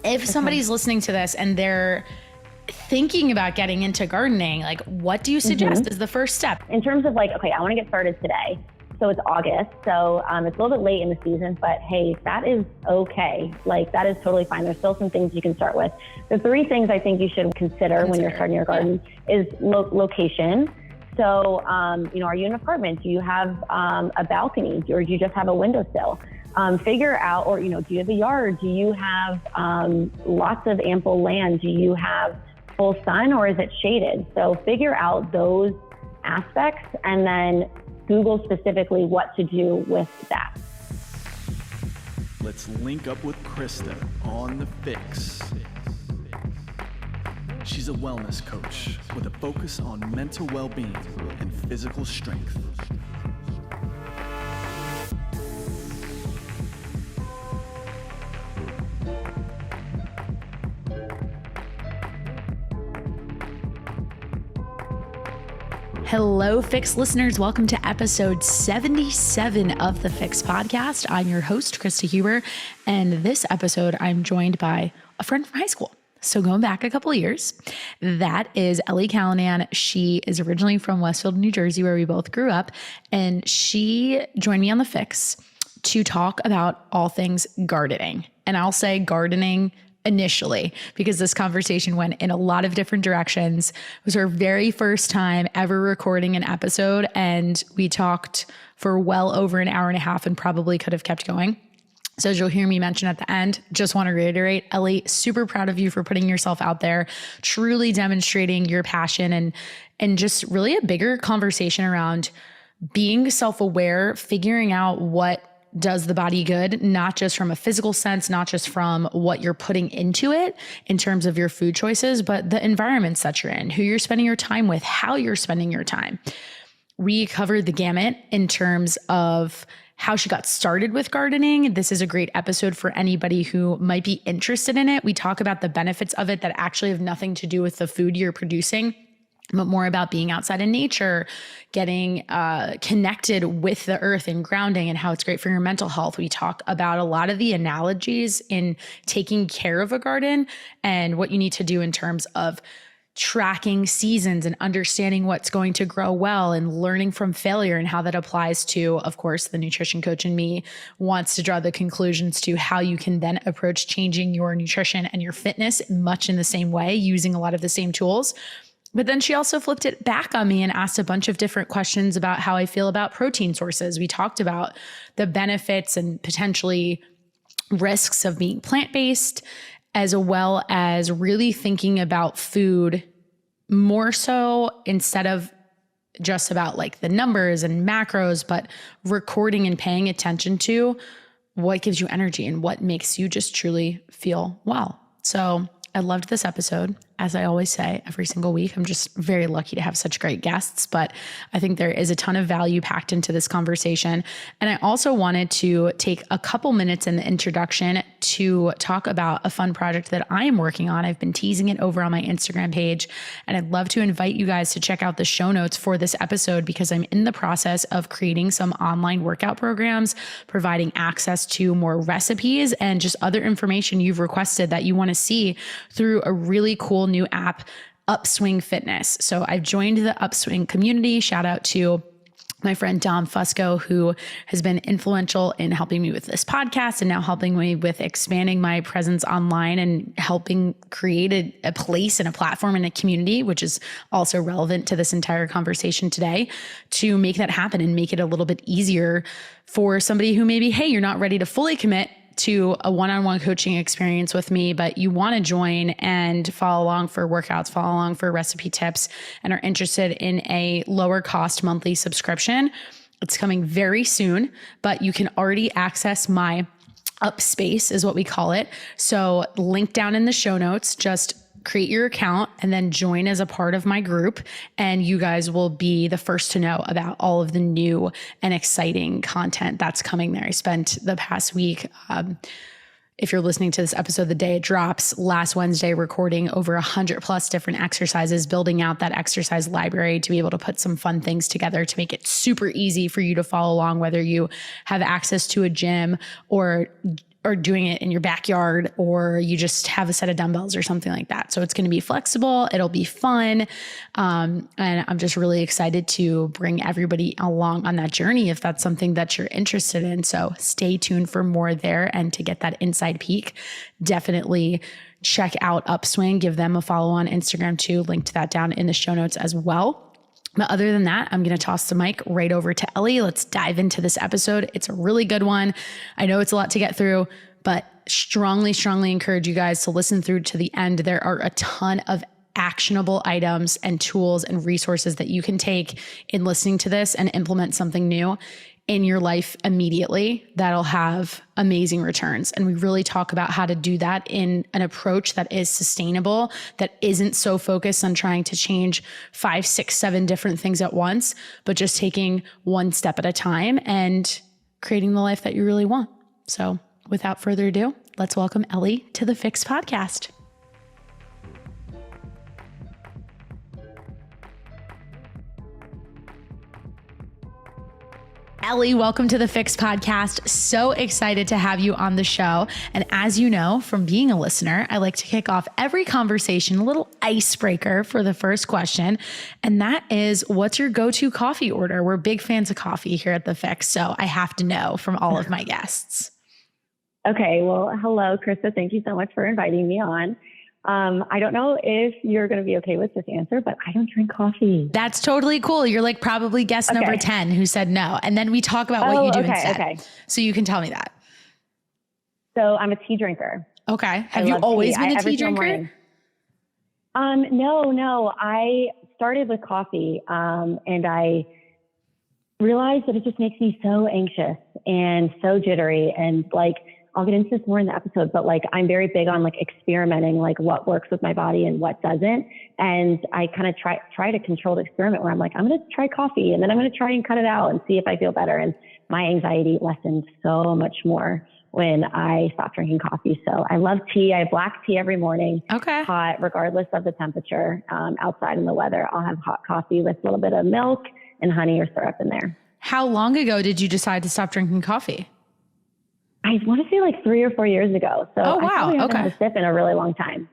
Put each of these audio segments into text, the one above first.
If somebody's listening to this and they're thinking about getting into gardening, like what do you suggest is the first step? In terms of like, okay, I want to get started today. So it's August. So it's a little bit late in the season, but hey, that is okay. Like that is totally fine. There's still some things you can start with. The 3 things I think you should consider when you're starting your garden is location. So, are you in an apartment? Do you have a balcony or do you just have a windowsill? Figure out, or, do you have a yard? Do you have lots of ample land? Do you have full sun or is it shaded? So figure out those aspects and then Google specifically what to do with that. Let's link up with Krysta on the FYX. She's a wellness coach with a focus on mental well-being and physical strength. Hello, FYX listeners. Welcome to episode 77 of the FYX podcast. I'm your host, Krysta Huber, and this episode I'm joined by a friend from high school. So going back a couple of years, that is Ellie Callinan. She is originally from Westfield, New Jersey, where we both grew up, and she joined me on the FYX to talk about all things gardening. And I'll say gardening initially, because this conversation went in a lot of different directions. It was our very first time ever recording an episode, and we talked for well over an hour and a half and probably could have kept going. So as you'll hear me mention at the end, just want to reiterate, Ellie, super proud of you for putting yourself out there, truly demonstrating your passion and just really a bigger conversation around being self-aware, figuring out what does the body good, not just from a physical sense, not just from what you're putting into it in terms of your food choices, but the environments that you're in, who you're spending your time with, how you're spending your time. We covered the gamut in terms of how she got started with gardening. This is a great episode for anybody who might be interested in it. We talk about the benefits of it that actually have nothing to do with the food you're producing, but more about being outside in nature, getting connected with the earth and grounding and how it's great for your mental health. We talk about a lot of the analogies in taking care of a garden and what you need to do in terms of tracking seasons and understanding what's going to grow well and learning from failure and how that applies to, of course, the nutrition coach in me wants to draw the conclusions to how you can then approach changing your nutrition and your fitness much in the same way, using a lot of the same tools. But then she also flipped it back on me and asked a bunch of different questions about how I feel about protein sources. We talked about the benefits and potentially risks of being plant-based, as well as really thinking about food more so instead of just about like the numbers and macros, but recording and paying attention to what gives you energy and what makes you just truly feel well. So I loved this episode. As I always say every single week, I'm just very lucky to have such great guests, but I think there is a ton of value packed into this conversation. And I also wanted to take a couple minutes in the introduction to talk about a fun project that I am working on. I've been teasing it over on my Instagram page, and I'd love to invite you guys to check out the show notes for this episode because I'm in the process of creating some online workout programs, providing access to more recipes and just other information you've requested that you want to see through a really cool new app, Upswing Fitness. So I've joined the Upswing community. Shout out to my friend Dom Fusco, who has been influential in helping me with this podcast and now helping me with expanding my presence online and helping create a place and a platform and a community, which is also relevant to this entire conversation today, to make that happen and make it a little bit easier for somebody who maybe, hey, you're not ready to fully commit to a one-on-one coaching experience with me, but you want to join and follow along for workouts, follow along for recipe tips, and are interested in a lower cost monthly subscription. It's coming very soon, but you can already access my Upspace is what we call it. So link down in the show notes, just create your account and then join as a part of my group. And you guys will be the first to know about all of the new and exciting content that's coming there. I spent the past week, if you're listening to this episode the day it drops, last Wednesday, recording over 100 plus different exercises, building out that exercise library to be able to put some fun things together to make it super easy for you to follow along, whether you have access to a gym or or doing it in your backyard, or you just have a set of dumbbells or something like that. So it's going to be flexible. It'll be fun. And I'm just really excited to bring everybody along on that journey if that's something that you're interested in. So stay tuned for more there. And to get that inside peek, definitely check out Upswing. Give them a follow on Instagram too. Link to that down in the show notes as well. But other than that, I'm going to toss the mic right over to Ellie. Let's dive into this episode. It's a really good one. I know it's a lot to get through, but strongly encourage you guys to listen through to the end. There are a ton of actionable items and tools and resources that you can take in listening to this and implement something new in your life immediately that'll have amazing returns. And we really talk about how to do that in an approach that is sustainable, that isn't so focused on trying to change 5, 6, 7 different things at once, but just taking one step at a time and creating the life that you really want. So without further ado, let's welcome Ellie to the FYX podcast. Ellie, welcome to the FYX podcast. So excited to have you on the show. And as you know, from being a listener, I like to kick off every conversation, a little icebreaker for the first question. And that is, what's your go-to coffee order? We're big fans of coffee here at the FYX, so I have to know from all of my guests. Okay. Well, hello, Krysta. Thank you so much for inviting me on. I don't know if you're going to be okay with this answer, but I don't drink coffee. That's totally cool. You're like probably guest number 10 who said no. And then we talk about what you do instead. Okay. So you can tell me that. So I'm a tea drinker. Okay. Have you always been a tea drinker? No. I started with coffee, and I realized that it just makes me so anxious and so jittery, and like, I'll get into this more in the episode, but like, I'm very big on like experimenting, like what works with my body and what doesn't. And I kind of try to control the experiment where I'm like, I'm going to try coffee and then I'm going to try and cut it out and see if I feel better. And my anxiety lessened so much more when I stopped drinking coffee. So I love tea. I have black tea every morning. Okay. Hot, regardless of the temperature, outside in the weather, I'll have hot coffee with a little bit of milk and honey or syrup in there. How long ago did you decide to stop drinking coffee? I want to say like 3 or 4 years ago. So oh, wow. I probably haven't had a sip in a really long time.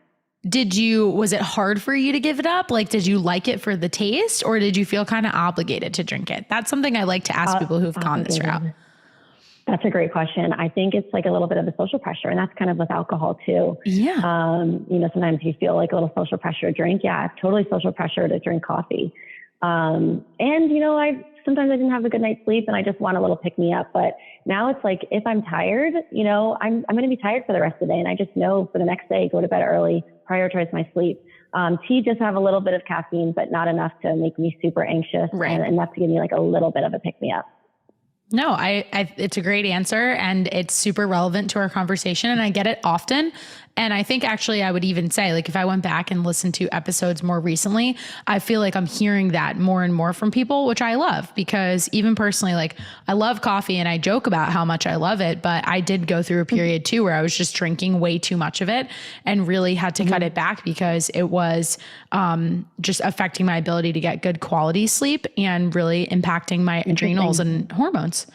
Was it hard for you to give it up? Like, did you like it for the taste, or did you feel kind of obligated to drink it? That's something I like to ask people who've gone this route. That's a great question. I think it's like a little bit of the social pressure, and that's kind of with alcohol too. Yeah. Sometimes you feel like a little social pressure to drink. Yeah, totally social pressure to drink coffee. Sometimes I didn't have a good night's sleep and I just want a little pick me up. But now it's like, if I'm tired, I'm going to be tired for the rest of the day. And I just know for the next day, go to bed early, prioritize my sleep. Tea just have a little bit of caffeine, but not enough to make me super anxious, right, and enough to give me like a little bit of a pick me up. No, it's a great answer, and it's super relevant to our conversation, and I get it often. And I think actually I would even say, like, if I went back and listened to episodes more recently, I feel like I'm hearing that more and more from people, which I love, because even personally, like, I love coffee and I joke about how much I love it, but I did go through a period too where I was just drinking way too much of it and really had to cut it back because it was just affecting my ability to get good quality sleep and really impacting my adrenals and hormones.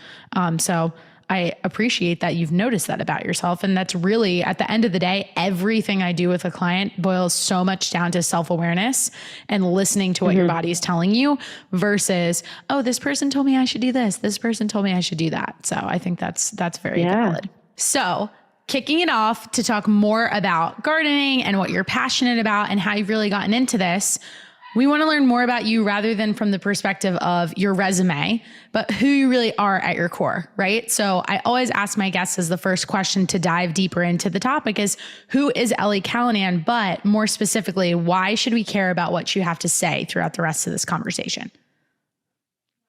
So I appreciate that you've noticed that about yourself. And that's really, at the end of the day, everything I do with a client boils so much down to self-awareness and listening to what your body is telling you versus, oh, this person told me I should do this. This person told me I should do that. So I think that's very valid. So kicking it off to talk more about gardening and what you're passionate about and how you've really gotten into this, we want to learn more about you rather than from the perspective of your resume, but who you really are at your core, right? So I always ask my guests as the first question to dive deeper into the topic is, who is Ellie Callinan? But more specifically, why should we care about what you have to say throughout the rest of this conversation?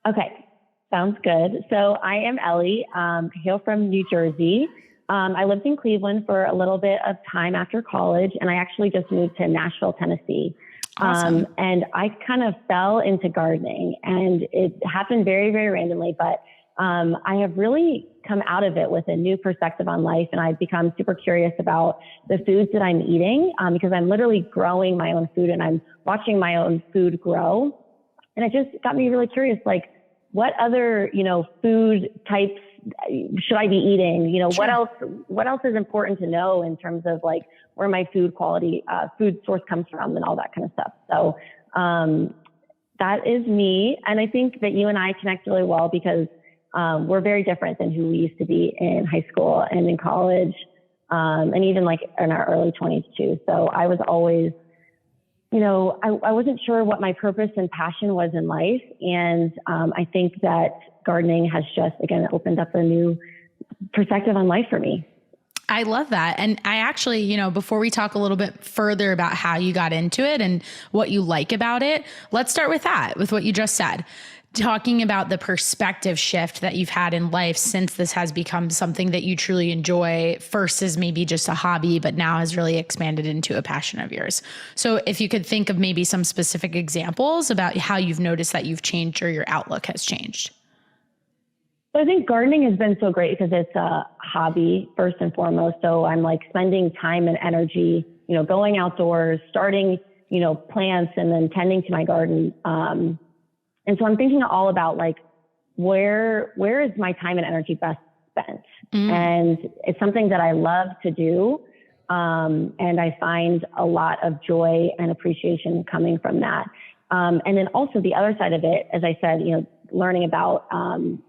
Okay, sounds good. So I am Ellie, hail from New Jersey. I lived in Cleveland for a little bit of time after college, and I actually just moved to Nashville, Tennessee. Awesome. And I kind of fell into gardening, and it happened very, very randomly, but I have really come out of it with a new perspective on life. And I've become super curious about the foods that I'm eating, because I'm literally growing my own food and I'm watching my own food grow. And it just got me really curious, like what other, food types should I be eating? You know, Sure. what else is important to know in terms of like where my food source comes from and all that kind of stuff. So, that is me. And I think that you and I connect really well because, we're very different than who we used to be in high school and in college, and even like in our early 20s too. So I was always, you know, I wasn't sure what my purpose and passion was in life. And I think that gardening has just, again, opened up a new perspective on life for me. I love that. And I actually, you know, before we talk a little bit further about how you got into it and what you like about it, let's start with that, with what you just said. Talking about the perspective shift that you've had in life since this has become something that you truly enjoy, first as maybe just a hobby, but now has really expanded into a passion of yours. So if you could think of maybe some specific examples about how you've noticed that you've changed or your outlook has changed. So I think gardening has been so great because it's a hobby first and foremost. So I'm like spending time and energy, you know, going outdoors, starting, you know, plants and then tending to my garden. And so I'm thinking all about like, where is my time and energy best spent? And it's something that I love to do. And I find a lot of joy and appreciation coming from that. And then also the other side of it, as I said, you know, learning about,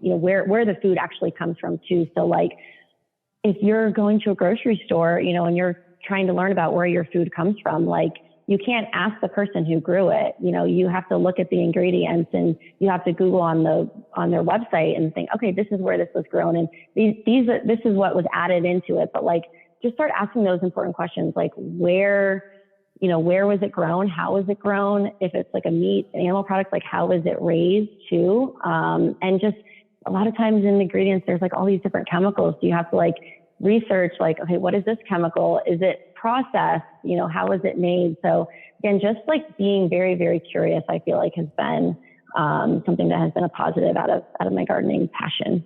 you know, where the food actually comes from too. So like if you're going to a grocery store, you know, and you're trying to learn about where your food comes from, like you can't ask the person who grew it. You know, you have to look at the ingredients and you have to Google on their website and think, okay, this is where this was grown. And this is what was added into it. But like, just start asking those important questions, like where was it grown? How was it grown? If it's like a meat, an animal product, like how was it raised too? And just a lot of times in ingredients, there's like all these different chemicals. So you have to like research like, okay, what is this chemical? Is it processed? You know, how was it made? So again, just like being very, very curious, I feel like has been something that has been a positive out of my gardening passion.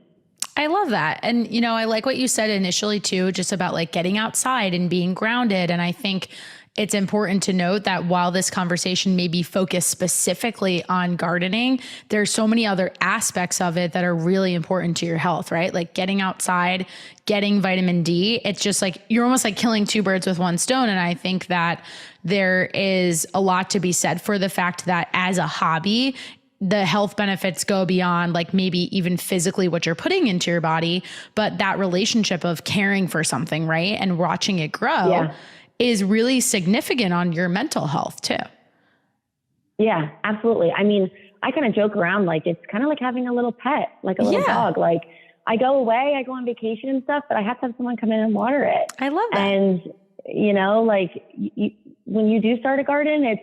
I love that. And, you know, I like what you said initially too, just about like getting outside and being grounded. And I think it's important to note that while this conversation may be focused specifically on gardening, there's so many other aspects of it that are really important to your health, right? Like getting outside, getting vitamin D. It's just like, you're almost like killing two birds with one stone. And I think that there is a lot to be said for the fact that as a hobby, the health benefits go beyond like maybe even physically what you're putting into your body, but that relationship of caring for something, right? And watching it grow is really significant on your mental health too. Yeah, absolutely. I mean, I kind of joke around, like, it's kind of like having a little pet, like a little dog. Like I go away, I go on vacation and stuff, but I have to have someone come in and water it. I love that. And, you know, like when you do start a garden, it's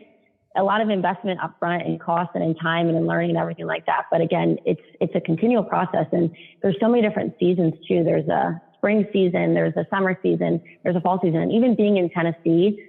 a lot of investment up front in cost and in time and in learning and everything like that. But again, it's a continual process, and there's so many different seasons too. There's a spring season, there's a summer season, there's a fall season. And even being in Tennessee,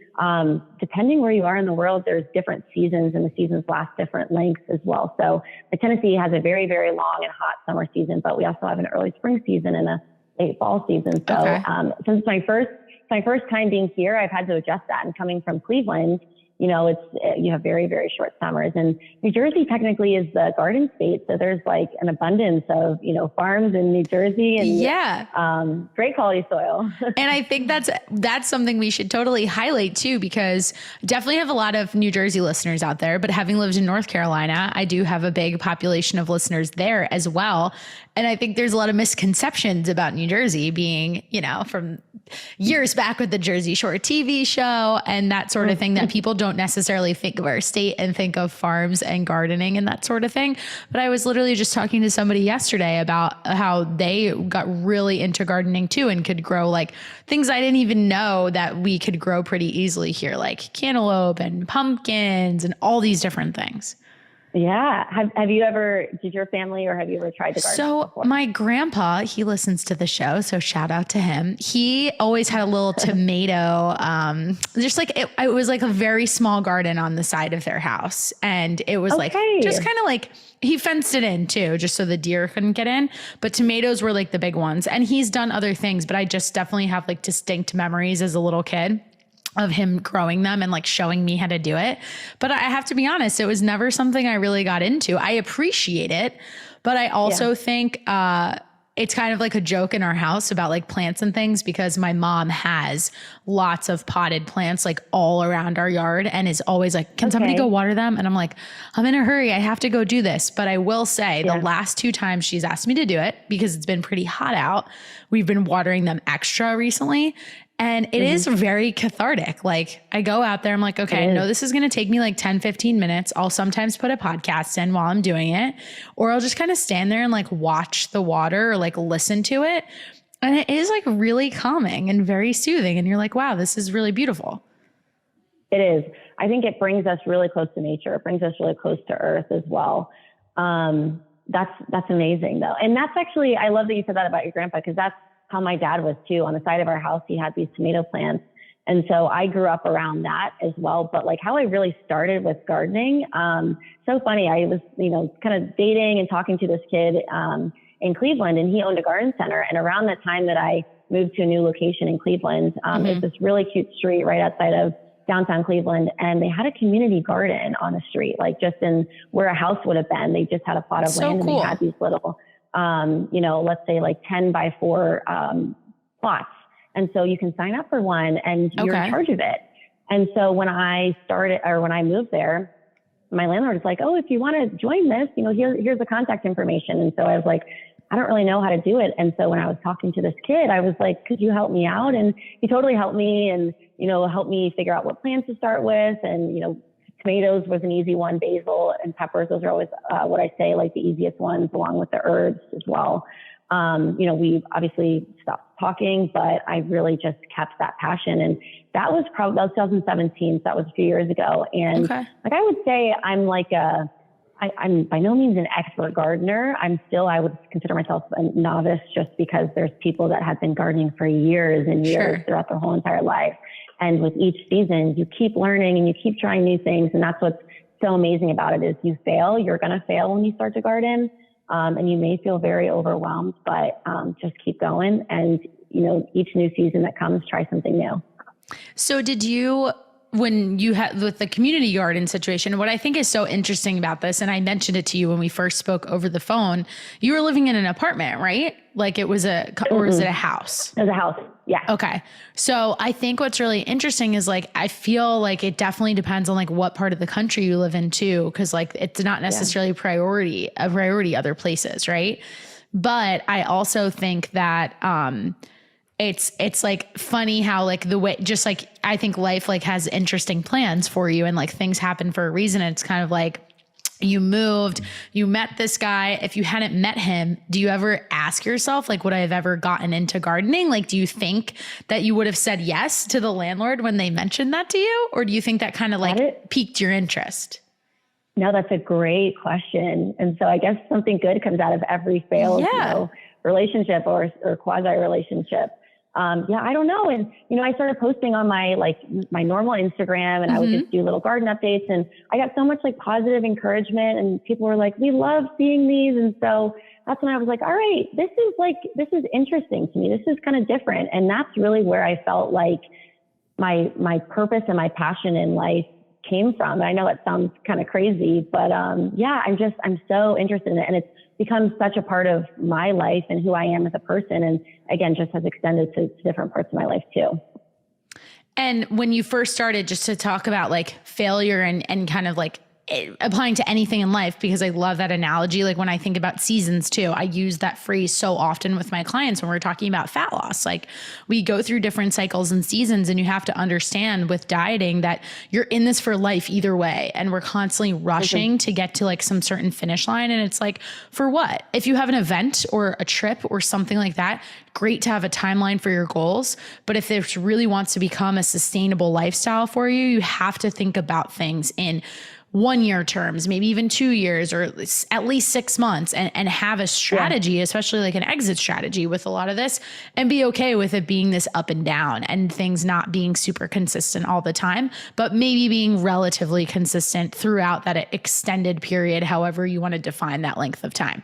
depending where you are in the world, there's different seasons and the seasons last different lengths as well. So Tennessee has a very, very long and hot summer season, but we also have an early spring season and a late fall season. So since my first time being here, I've had to adjust that. And coming from Cleveland, you know, you have very, very short summers, and New Jersey technically is the garden state. So there's like an abundance of, you know, farms in New Jersey and great quality soil. And I think that's something we should totally highlight too, because definitely have a lot of New Jersey listeners out there, but having lived in North Carolina, I do have a big population of listeners there as well. And I think there's a lot of misconceptions about New Jersey being, you know, from years back with the Jersey Shore TV show and that sort of thing, that people don't necessarily think of our state and think of farms and gardening and that sort of thing. But I was literally just talking to somebody yesterday about how they got really into gardening too and could grow like things I didn't even know that we could grow pretty easily here, like cantaloupe and pumpkins and all these different things. Yeah. Did your family or have you ever tried to garden before? My grandpa, he listens to the show, so shout out to him. He always had a little tomato, just like it was like a very small garden on the side of their house. And it was like, just kind of like, he fenced it in too, just so the deer couldn't get in, but tomatoes were like the big ones. And he's done other things, but I just definitely have like distinct memories as a little kid of him growing them and like showing me how to do it. But I have to be honest, it was never something I really got into. I appreciate it, but I also think, it's kind of like a joke in our house about like plants and things, because my mom has lots of potted plants like all around our yard and is always like, can somebody go water them? And I'm like, I'm in a hurry. I have to go do this. But I will say the last 2 times she's asked me to do it, because it's been pretty hot out, we've been watering them extra recently. And it is very cathartic. Like I go out there, I'm like, okay, I know this is going to take me like 10, 15 minutes. I'll sometimes put a podcast in while I'm doing it, or I'll just kind of stand there and like watch the water or like listen to it. And it is like really calming and very soothing. And you're like, wow, this is really beautiful. It is. I think it brings us really close to nature. It brings us really close to earth as well. That's amazing though. And that's actually, I love that you said that about your grandpa, because that's how my dad was too. On the side of our house, he had these tomato plants. And so I grew up around that as well. But like how I really started with gardening, so funny. I was, kind of dating and talking to this kid in Cleveland, and he owned a garden center. And around the time that I moved to a new location in Cleveland, it's this really cute street right outside of downtown Cleveland. And they had a community garden on the street, like just in where a house would have been. They just had a plot of land and they had these little let's say like 10 by 4 plots. And so you can sign up for one and you're in charge of it. And so when I moved there, my landlord was like, oh, if you want to join this, here's the contact information. And so I was like, I don't really know how to do it. And so when I was talking to this kid, I was like, could you help me out? And he totally helped me and, helped me figure out what plants to start with. And, tomatoes was an easy one, basil and peppers. Those are always what I say, like the easiest ones, along with the herbs as well. We obviously stopped talking, but I really just kept that passion. And that was 2017. So that was a few years ago. And like I would say, I'm by no means an expert gardener. I would consider myself a novice, just because there's people that have been gardening for years and years throughout their whole entire life. And with each season, you keep learning and you keep trying new things. And that's what's so amazing about it, is you fail. You're going to fail when you start to garden. And you may feel very overwhelmed, but just keep going. And, each new season that comes, try something new. So did you, when you had with the community garden situation, what I think is so interesting about this, and I mentioned it to you when we first spoke over the phone, you were living in an apartment, right? Like it was or was it a house? It was a house. Yeah. Okay. So I think what's really interesting is like, I feel like it definitely depends on like what part of the country you live in too. Cause like, it's not necessarily a priority other places. Right. But I also think that, it's like funny how like the way, just like, I think life like has interesting plans for you and like things happen for a reason. And it's kind of like, you moved, you met this guy. If you hadn't met him, do you ever ask yourself, like, would I have ever gotten into gardening? Like, do you think that you would have said yes to the landlord when they mentioned that to you? Or do you think that kind of like piqued your interest? No, that's a great question. And so I guess something good comes out of every failed relationship or quasi relationship. I don't know. And, I started posting on my normal Instagram, and I would just do little garden updates, and I got so much like positive encouragement, and people were like, we love seeing these. And so that's when I was like, all right, this is interesting to me. This is kind of different. And that's really where I felt like my purpose and my passion in life came from. I know it sounds kind of crazy, but I'm so interested in it. And it's become such a part of my life and who I am as a person. And again, just has extended to different parts of my life too. And when you first started, just to talk about like failure and kind of like applying to anything in life, because I love that analogy. Like when I think about seasons too, I use that phrase so often with my clients when we're talking about fat loss. Like we go through different cycles and seasons, and you have to understand with dieting that you're in this for life either way. And we're constantly rushing to get to like some certain finish line. And it's like, for what? If you have an event or a trip or something like that, great to have a timeline for your goals. But if this really wants to become a sustainable lifestyle for you, you have to think about things in 1 year terms, maybe even 2 years, or at least 6 months, and have a strategy, especially like an exit strategy with a lot of this, and be okay with it being this up and down and things not being super consistent all the time, but maybe being relatively consistent throughout that extended period, however you want to define that length of time.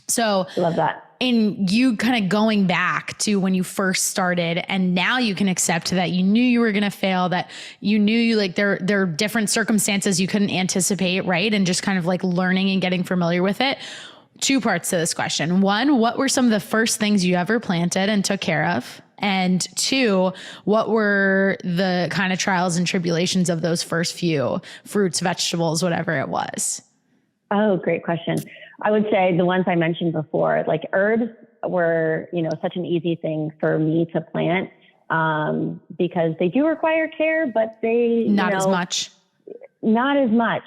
So love that. And you kind of going back to when you first started, and now you can accept that you knew you were going to fail, that you knew like there are different circumstances you couldn't anticipate, right? And just kind of like learning and getting familiar with it. two parts to this question. One, what were some of the first things you ever planted and took care of? And two, what were the kind of trials and tribulations of those first few fruits, vegetables, whatever it was? Oh, great question. I would say the ones I mentioned before, like herbs were, such an easy thing for me to plant because they do require care, but not as much. Not as much.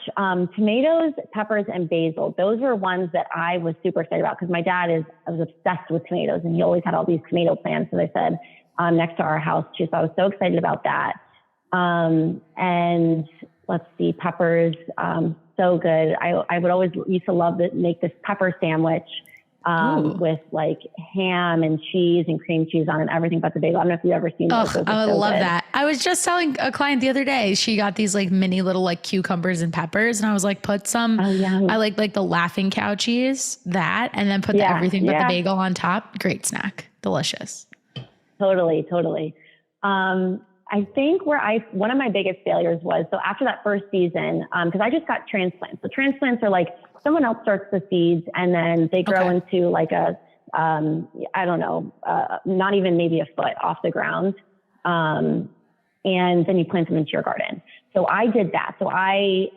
Tomatoes, peppers, and basil. Those were ones that I was super excited about because my dad I was obsessed with tomatoes and he always had all these tomato plants, as I said, next to our house too. So I was so excited about that. And let's see, peppers, so good. I would always used to love to make this pepper sandwich with like ham and cheese and cream cheese on it and everything but the bagel. I don't know if you've ever seen those. I love that. I was just telling a client the other day, she got these like mini little like cucumbers and peppers. And I was like, put some, I like the Laughing Cow cheese, that, and then put everything but the bagel on top. Great snack. Delicious. Totally. I think one of my biggest failures was, so after that first season, cause I just got transplants. So transplants are like, someone else starts the seeds and then they grow into like a, I don't know, not even maybe a foot off the ground. And then you plant them into your garden. So I did that. So I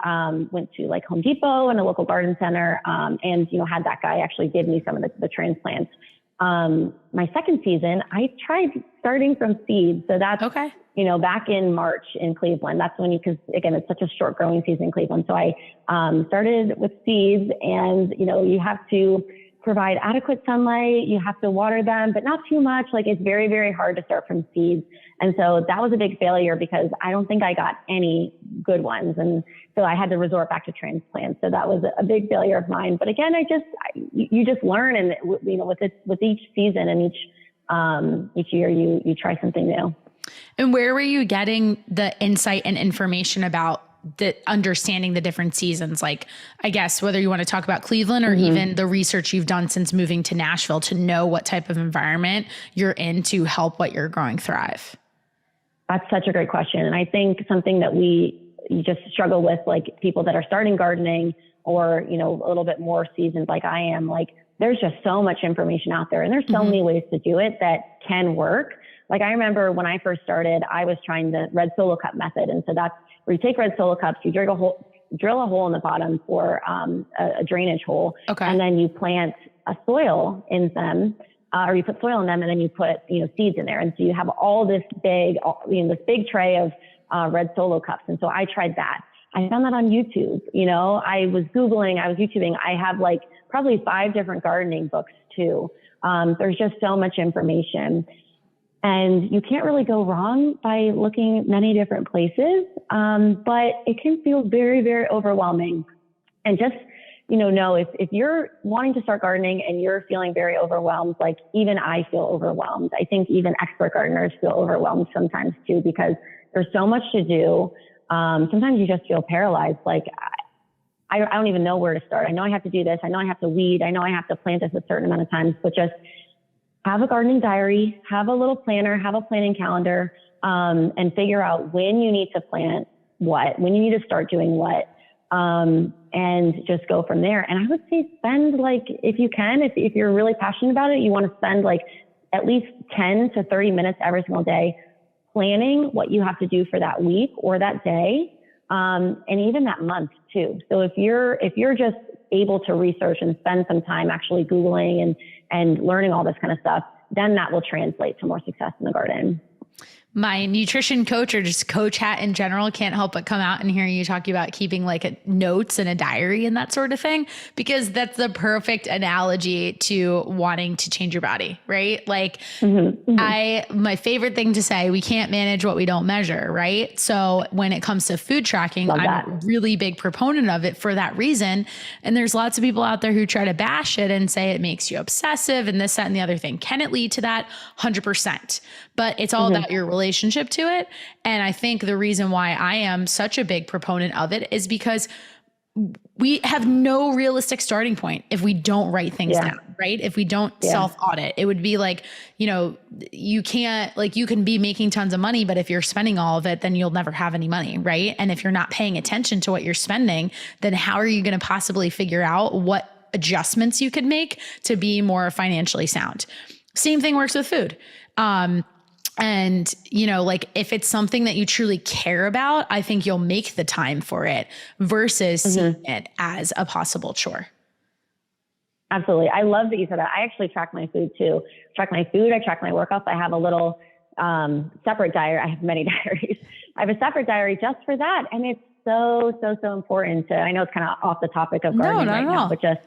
went to like Home Depot and a local garden center and, had that guy actually give me some of the transplants. My second season, I tried starting from seeds. So that's, back in March in Cleveland. That's when because again, it's such a short growing season in Cleveland. So I started with seeds and, you have to provide adequate sunlight. You have to water them, but not too much. Like it's very, very hard to start from seeds. And so that was a big failure because I don't think I got any good ones. And so I had to resort back to transplants. So that was a big failure of mine. But again, you just learn and, with each season and each year, you try something new. And where were you getting the insight and information about the understanding the different seasons? Like, I guess whether you want to talk about Cleveland or even the research you've done since moving to Nashville to know what type of environment you're in to help what you're growing thrive. That's such a great question. And I think something that you just struggle with, like people that are starting gardening or, a little bit more seasoned like I am, like there's just so much information out there and there's so many ways to do it that can work. Like I remember when I first started, I was trying the red solo cup method. And so that's where you take red solo cups, you drill a hole in the bottom for a drainage hole. And then you plant a soil in them, or you put soil in them and then you put, seeds in there. And so you have all this big tray of red solo cups. And so I tried that. I found that on YouTube. I was Googling, I was YouTubing. I have like probably 5 different gardening books too. There's just so much information. And you can't really go wrong by looking many different places, but it can feel very, very overwhelming. And just, know if you're wanting to start gardening and you're feeling very overwhelmed, like even I feel overwhelmed. I think even expert gardeners feel overwhelmed sometimes too, because there's so much to do. Sometimes you just feel paralyzed. Like I don't even know where to start. I know I have to do this. I know I have to weed. I know I have to plant this a certain amount of times, but just have a gardening diary, have a little planner, have a planning calendar, and figure out when you need to plant what, when you need to start doing what, and just go from there. And I would say spend like, if you can, if you're really passionate about it, you want to spend like at least 10 to 30 minutes every single day planning what you have to do for that week or that day, and even that month too. So if you're just able to research and spend some time actually Googling and learning all this kind of stuff, then that will translate to more success in the garden. My nutrition coach or just coach hat in general can't help but come out and hear you talking about keeping like notes and a diary and that sort of thing, because that's the perfect analogy to wanting to change your body, right? Like my favorite thing to say, we can't manage what we don't measure, right? So when it comes to food tracking, I'm a really big proponent of it for that reason. And there's lots of people out there who try to bash it and say it makes you obsessive and this, that, and the other thing. Can it lead to that? 100%. But it's all about your relationship to it. And I think the reason why I am such a big proponent of it is because we have no realistic starting point if we don't write things down, right? If we don't self-audit, it would be like, you can't, like, you can be making tons of money, but if you're spending all of it, then you'll never have any money, right? And if you're not paying attention to what you're spending, then how are you going to possibly figure out what adjustments you could make to be more financially sound. Same thing works with food. And, you know, like if it's something that you truly care about, I think you'll make the time for it versus seeing it as a possible chore. Absolutely. I love that you said that. I actually track my food too. Track my food. I track my workouts. I have a little separate diary. I have many diaries. I have a separate diary just for that. And it's so important to, I know it's kind of off the topic of gardening right now, but just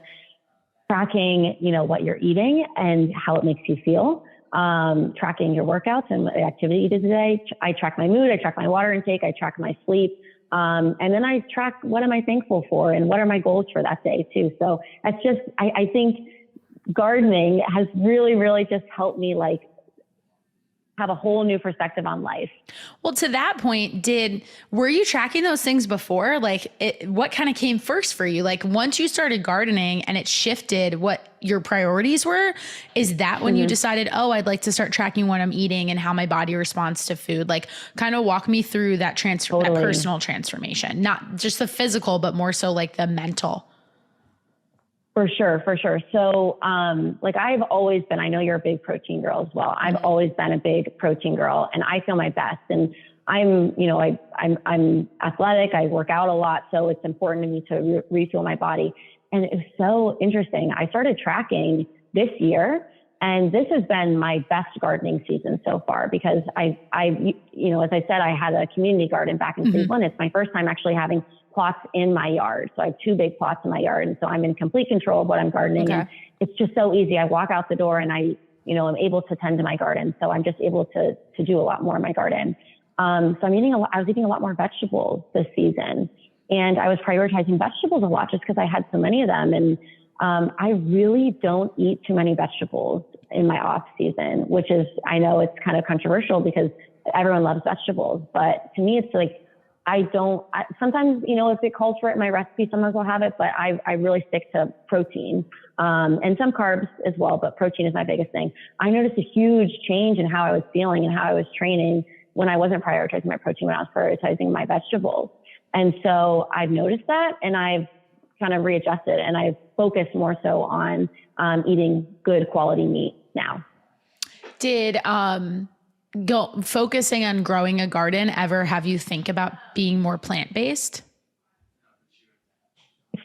tracking, you know, what you're eating and how it makes you feel. Tracking your workouts and the activity you did today. I track my mood. I track my water intake. I track my sleep. And then I track what am I thankful for and what are my goals for that day too. So that's just, I think gardening has really just helped me like have a whole new perspective on life. Well, to that point, were you tracking those things before? Like what kind of came first for you? Like once you started gardening and it shifted what your priorities were, is that when you decided, oh, I'd like to start tracking what I'm eating and how my body responds to food? Like kind of walk me through that that personal transformation, not just the physical, but more so like the mental. For sure. So, like I've always been, I know you're a big protein girl as well. I've always been a big protein girl and I feel my best. And I'm, you know, I'm athletic. I work out a lot. So it's important to me to refuel my body. And it was so interesting. I started tracking this year and this has been my best gardening season so far because I, you know, as I said, I had a community garden back in Cleveland. It's my first time actually having plots in my yard. So I have 2 big plots in my yard. And so I'm in complete control of what I'm gardening. Okay. And it's just so easy. I walk out the door and I, you know, I'm able to tend to my garden. So I'm just able to do a lot more in my garden. So I was eating a lot more vegetables this season and I was prioritizing vegetables a lot just because I had so many of them. And I really don't eat too many vegetables in my off season, which is, I know it's kind of controversial because everyone loves vegetables, but to me, it's like, sometimes, you know, if it calls for it in my recipe, sometimes I'll have it, but I really stick to protein, and some carbs as well, but protein is my biggest thing. I noticed a huge change in how I was feeling and how I was training when I wasn't prioritizing my protein, when I was prioritizing my vegetables. And so I've noticed that and I've kind of readjusted and I've focused more so on, eating good quality meat now. Did, focusing on growing a garden ever have you think about being more plant-based?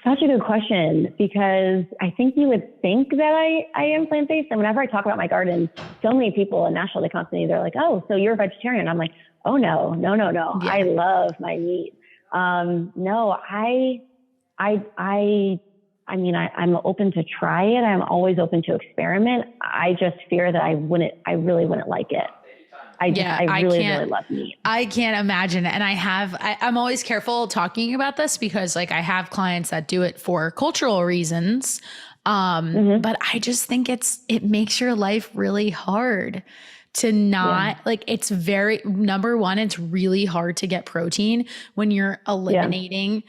Such a good question because I think you would think that I am plant-based. And whenever I talk about my garden, so many people in Nashville, they come to me, they're like, oh, so you're a vegetarian. I'm like, oh, no. Yeah. I love my meat. No, I'm open to try it. I'm always open to experiment. I just fear that I really wouldn't like it. I really love meat. I can't imagine. And I'm always careful talking about this because like I have clients that do it for cultural reasons. But I just think it makes your life really hard to not like, it's number one, it's really hard to get protein when you're eliminating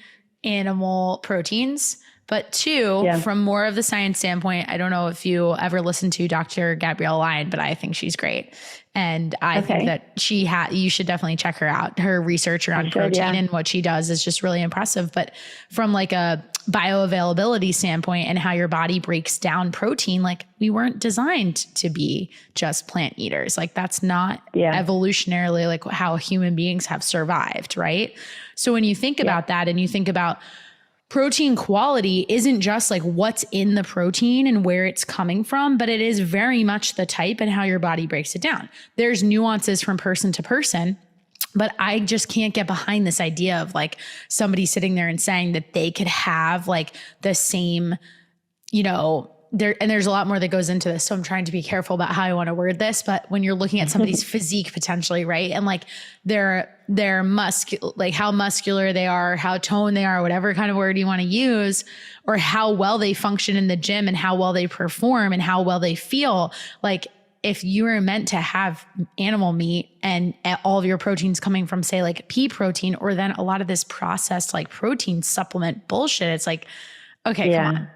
animal proteins. But 2, from more of the science standpoint, I don't know if you ever listened to Dr. Gabrielle Lyon, but I think she's great. And I think that you should definitely check her out. Her research around protein and what she does is just really impressive. But from like a bioavailability standpoint and how your body breaks down protein, like we weren't designed to be just plant eaters. Like that's not evolutionarily like how human beings have survived. Right. So when you think about that and you think about protein quality isn't just like what's in the protein and where it's coming from, but it is very much the type and how your body breaks it down. There's nuances from person to person, but I just can't get behind this idea of like somebody sitting there and saying that they could have like the same, you know, there's a lot more that goes into this. So I'm trying to be careful about how I want to word this, but when you're looking at somebody's physique potentially, right? And like their like how muscular they are, how toned they are, whatever kind of word you want to use, or how well they function in the gym and how well they perform and how well they feel. Like if you are meant to have animal meat and all of your proteins coming from say like pea protein, or then a lot of this processed like protein supplement bullshit, it's like, okay, come on.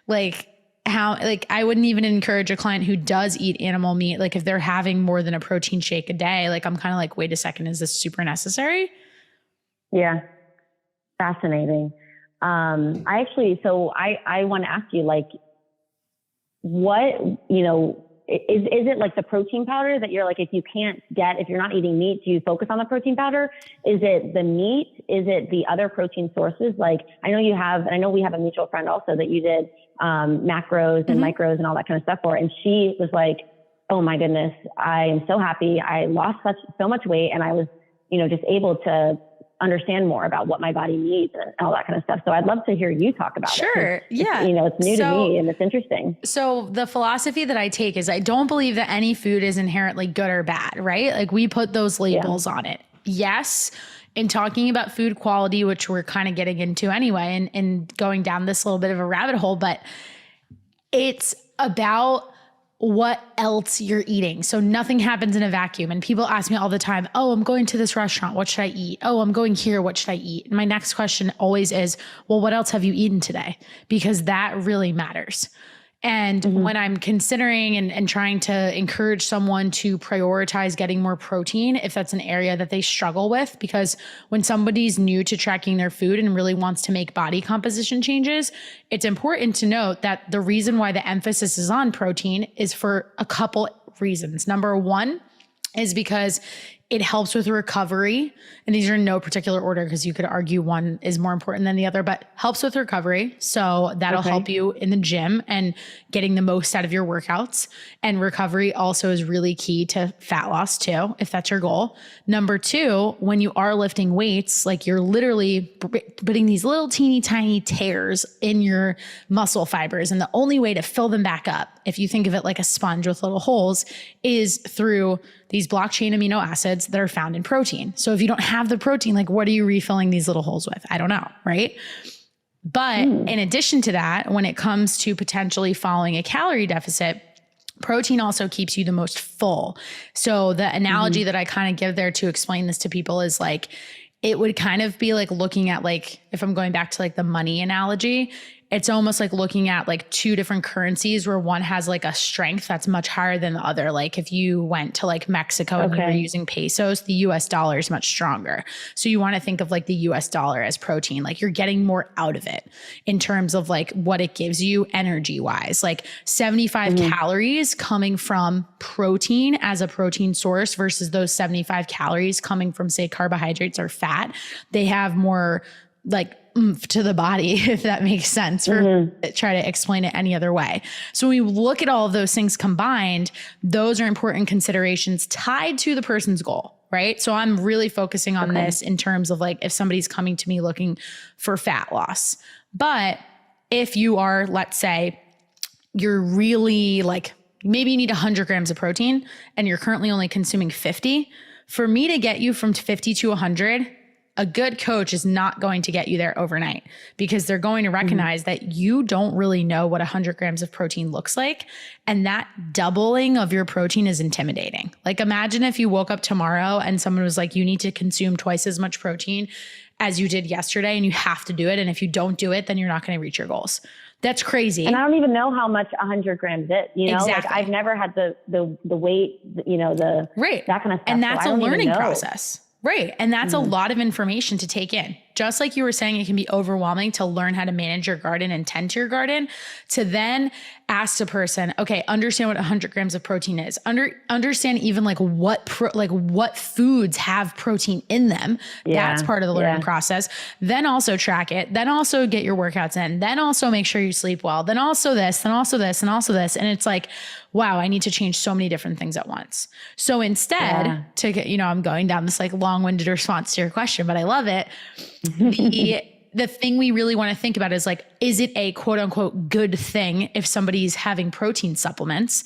Like I wouldn't even encourage a client who does eat animal meat. Like if they're having more than a protein shake a day, like I'm kind of like, wait a second, is this super necessary? Yeah. Fascinating. I want to ask you, like, what, is it like the protein powder that you're like, if you're not eating meat, do you focus on the protein powder? Is it the meat? Is it the other protein sources? Like, I know we have a mutual friend also that you did macros and micros and all that kind of stuff for. And she was like, oh my goodness, I am so happy. I lost so much weight, and I was, just able to understand more about what my body needs and all that kind of stuff. So I'd love to hear you talk about it. Sure. Yeah. It's new to me and it's interesting. So the philosophy that I take is I don't believe that any food is inherently good or bad, right? Like, we put those labels on it. Yes. In talking about food quality, which we're kind of getting into anyway, and going down this little bit of a rabbit hole, but it's about what else you're eating. So nothing happens in a vacuum. And people ask me all the time, oh, I'm going to this restaurant. What should I eat? Oh, I'm going here. What should I eat? And my next question always is, well, what else have you eaten today? Because that really matters. And when I'm considering and trying to encourage someone to prioritize getting more protein, if that's an area that they struggle with, because when somebody's new to tracking their food and really wants to make body composition changes, it's important to note that the reason why the emphasis is on protein is for a couple reasons. Number one is because it helps with recovery. And these are in no particular order, because you could argue one is more important than the other, but helps with recovery. So that'll help you in the gym and getting the most out of your workouts. And recovery also is really key to fat loss too, if that's your goal. Number two, when you are lifting weights, like, you're literally putting these little teeny tiny tears in your muscle fibers. And the only way to fill them back up, if you think of it like a sponge with little holes, is through these block chain amino acids that are found in protein. So if you don't have the protein, like, what are you refilling these little holes with? I don't know, right? But in addition to that, when it comes to potentially following a calorie deficit, protein also keeps you the most full. So the analogy that I kind of give there to explain this to people is like, it would kind of be like looking at, like, if I'm going back to like the money analogy, it's almost like looking at like two different currencies where one has like a strength that's much higher than the other. Like, if you went to like Mexico and you were using pesos, the US dollar is much stronger. So you want to think of like the US dollar as protein. Like, you're getting more out of it in terms of like what it gives you energy wise, like 75 calories coming from protein as a protein source versus those 75 calories coming from, say, carbohydrates or fat. They have more like oomph to the body, if that makes sense, or try to explain it any other way. So when we look at all of those things combined, those are important considerations tied to the person's goal, right? So I'm really focusing on this in terms of like, if somebody's coming to me looking for fat loss. But if you are, let's say, you're really like, maybe you need 100 grams of protein and you're currently only consuming 50, for me to get you from 50 to 100, a good coach is not going to get you there overnight, because they're going to recognize that you don't really know what 100 grams of protein looks like. And that doubling of your protein is intimidating. Like, imagine if you woke up tomorrow and someone was like, you need to consume twice as much protein as you did yesterday, and you have to do it. And if you don't do it, then you're not going to reach your goals. That's crazy. And I don't even know how much 100 grams is, Exactly. Like, I've never had the weight, that kind of stuff. And that's a learning process. Right. And that's a lot of information to take in. Just like you were saying, it can be overwhelming to learn how to manage your garden and tend to your garden, to then ask the person, okay, understand what 100 grams of protein is. Understand even like what foods have protein in them. That's part of the learning process. Then also track it. Then also get your workouts in. Then also make sure you sleep well. Then also this, then also this, and also this. And it's like, wow, I need to change so many different things at once. So instead to get, I'm going down this like long-winded response to your question, but I love it. The thing we really want to think about is like, is it a quote unquote good thing if somebody's having protein supplements?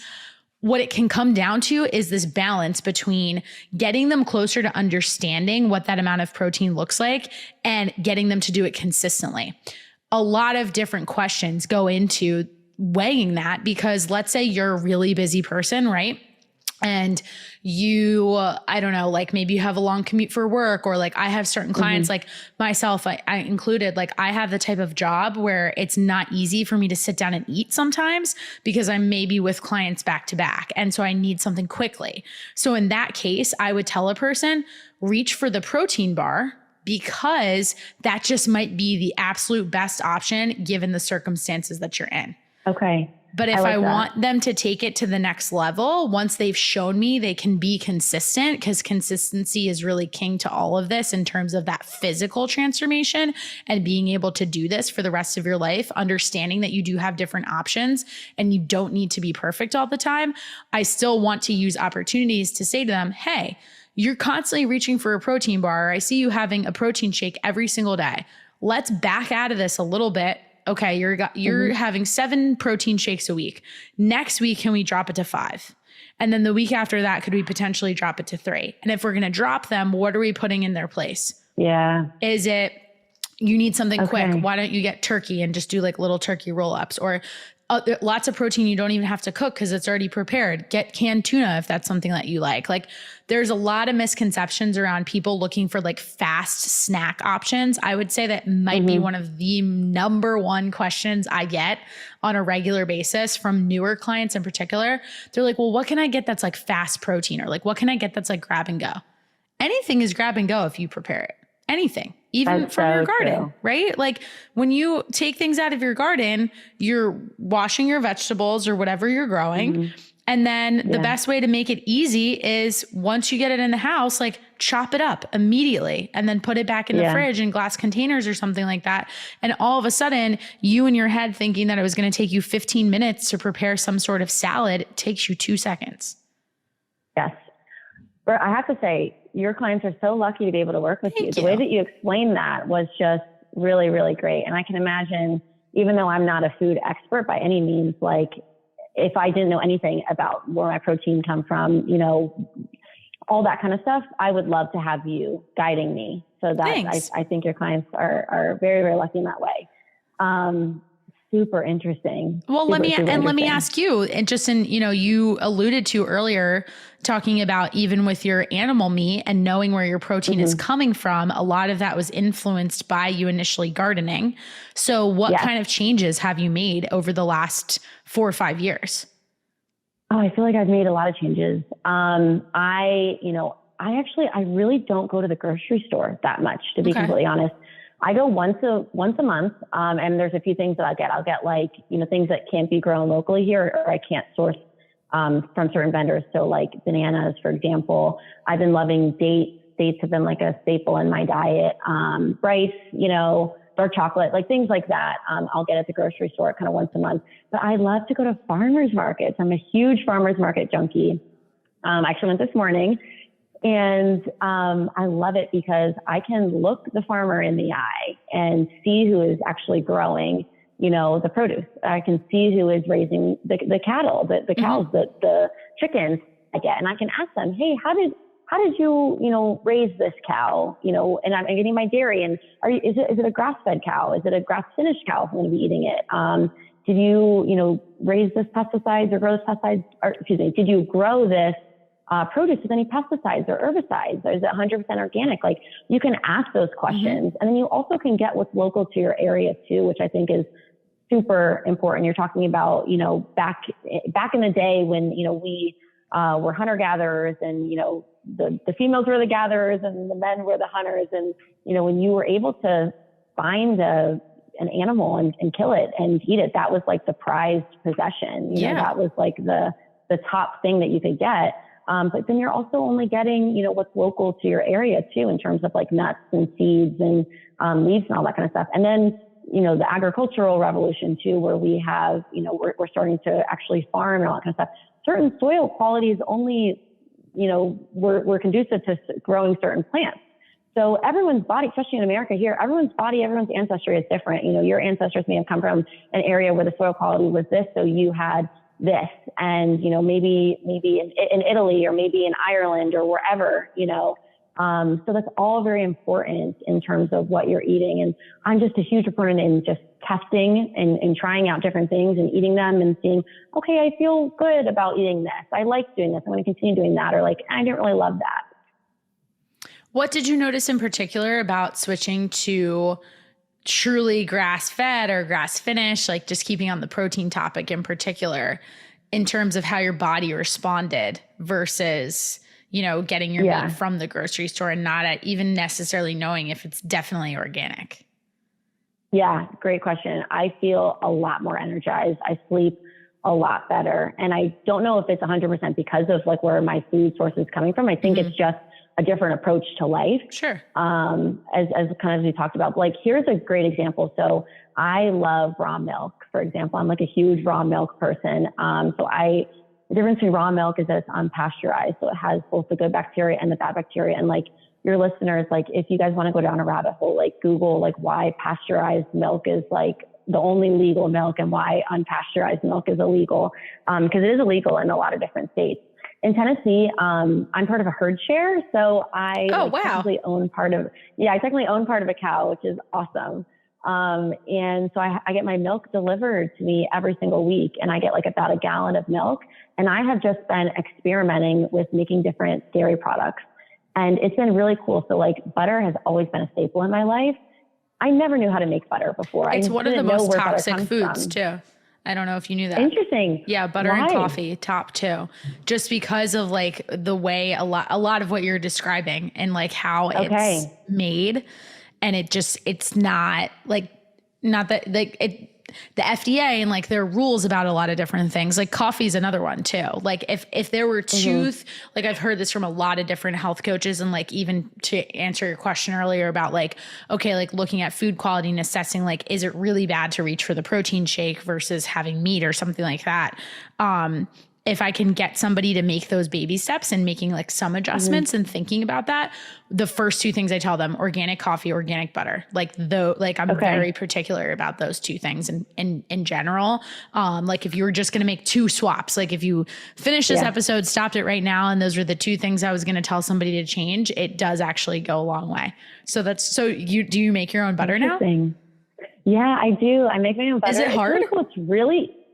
What it can come down to is this balance between getting them closer to understanding what that amount of protein looks like and getting them to do it consistently. A lot of different questions go into weighing that, because let's say you're a really busy person, right? And you, I don't know, like maybe you have a long commute for work, or like I have certain clients, like myself, I included, like I have the type of job where it's not easy for me to sit down and eat sometimes, because I'm maybe with clients back to back. And so I need something quickly. So in that case, I would tell a person, reach for the protein bar, because that just might be the absolute best option given the circumstances that you're in. Okay. But if I want them to take it to the next level, once they've shown me they can be consistent, because consistency is really king to all of this in terms of that physical transformation and being able to do this for the rest of your life, understanding that you do have different options and you don't need to be perfect all the time. I still want to use opportunities to say to them, hey, you're constantly reaching for a protein bar. I see you having a protein shake every single day. Let's back out of this a little bit. Okay, you're having 7 protein shakes a week. Next week, can we drop it to 5? And then the week after that, could we potentially drop it to 3? And if we're going to drop them, what are we putting in their place? Yeah. Is it, you need something quick? Why don't you get turkey and just do like little turkey roll-ups? Or lots of protein you don't even have to cook because it's already prepared. Get canned tuna if that's something that you like. Like, there's a lot of misconceptions around people looking for like fast snack options. I would say that might be one of the number one questions I get on a regular basis from newer clients in particular. They're like, well, what can I get that's like fast protein? Or like, what can I get that's like grab and go? Anything is grab and go if you prepare it. Anything, even That's from your so garden, true. right? Like, when you take things out of your garden, you're washing your vegetables or whatever you're growing. And then the best way to make it easy is once you get it in the house, like chop it up immediately and then put it back in the fridge in glass containers or something like that. And all of a sudden, you in your head thinking that it was going to take you 15 minutes to prepare some sort of salad, it takes you 2 seconds. Yes. But I have to say, your clients are so lucky to be able to work with you. The way that you explained that was just really, really great. And I can imagine, even though I'm not a food expert by any means, like if I didn't know anything about where my protein comes from, you know, all that kind of stuff, I would love to have you guiding me. So that I think your clients are very, very lucky in that way. Super interesting. Well, let me ask you, and just you alluded to earlier talking about even with your animal meat and knowing where your protein is coming from, a lot of that was influenced by you initially gardening. So what kind of changes have you made over the last 4 or 5 years? Oh, I feel like I've made a lot of changes. I really don't go to the grocery store that much, to be completely honest. I go once a month, and there's a few things that I'll get like, things that can't be grown locally here, or I can't source from certain vendors. So like bananas, for example. I've been loving dates. Dates have been like a staple in my diet. Rice, dark chocolate, like things like that. I'll get at the grocery store kind of once a month. But I love to go to farmers markets. I'm a huge farmers market junkie. I actually went this morning. And I love it because I can look the farmer in the eye and see who is actually growing, the produce. I can see who is raising the cattle, the cows, the chickens I get. And I can ask them, hey, how did you, raise this cow? And I'm getting my dairy. And is it a grass-fed cow? Is it a grass-finished cow if I'm going to be eating it? Did you, raise this pesticides or grow this pesticides? Did you grow this produce with any pesticides or herbicides? Or is it 100% organic? Like, you can ask those questions. And then you also can get what's local to your area too, which I think is super important. You're talking about, back in the day when, we were hunter-gatherers, and, the females were the gatherers and the men were the hunters. And, when you were able to find an animal and kill it and eat it, that was like the prized possession. That was like the top thing that you could get. But then you're also only getting, what's local to your area too, in terms of like nuts and seeds and leaves and all that kind of stuff. And then, the agricultural revolution too, where we have, we're starting to actually farm and all that kind of stuff. Certain soil qualities only, were conducive to growing certain plants. So everyone's body, especially in America here, everyone's ancestry is different. Your ancestors may have come from an area where the soil quality was this, so you had this, and maybe in Italy or maybe in Ireland or wherever, so that's all very important in terms of what you're eating. And I'm just a huge proponent in just testing and trying out different things and eating them and seeing, okay, I feel good about eating this. I like doing this. I'm going to continue doing that. Or like, I didn't really love that. What did you notice in particular about switching to truly grass-fed or grass-finished, like just keeping on the protein topic in particular, in terms of how your body responded versus, getting your meat from the grocery store and not even necessarily knowing if it's definitely organic? Yeah, great question. I feel a lot more energized. I sleep a lot better. And I don't know if it's 100% because of like where my food source is coming from. I think it's just a different approach to life. Sure. As kind of as we talked about, like, here's a great example. So I love raw milk, for example. I'm like a huge raw milk person. The difference between raw milk is that it's unpasteurized. So it has both the good bacteria and the bad bacteria. And like your listeners, like if you guys want to go down a rabbit hole, like Google like why pasteurized milk is like the only legal milk and why unpasteurized milk is illegal. Because it is illegal in a lot of different states. In Tennessee, I'm part of a herd share. So I technically own part of a cow, which is awesome. And so I get my milk delivered to me every single week, and I get like about a gallon of milk. And I have just been experimenting with making different dairy products, and it's been really cool. So like butter has always been a staple in my life. I never knew how to make butter before. It's one of the most toxic foods too. I don't know if you knew that. Interesting. Yeah. Butter and coffee, top two, just because of like the way a lot of what you're describing and like how it's made. And it's not like, not that like the FDA and like their rules about a lot of different things, like coffee is another one too. Like if there were like I've heard this from a lot of different health coaches, and like even to answer your question earlier about like, okay, like looking at food quality and assessing, like, is it really bad to reach for the protein shake versus having meat or something like that? If I can get somebody to make those baby steps and making like some adjustments and thinking about that, the first two things I tell them, organic coffee, organic butter, I'm very particular about those two things in general. Like if you were just going to make two swaps, like if you finish this episode, stopped it right now, and those were the two things I was going to tell somebody to change, it does actually go a long way. So do you make your own butter now? Yeah, I do. I make my own butter. Is it hard?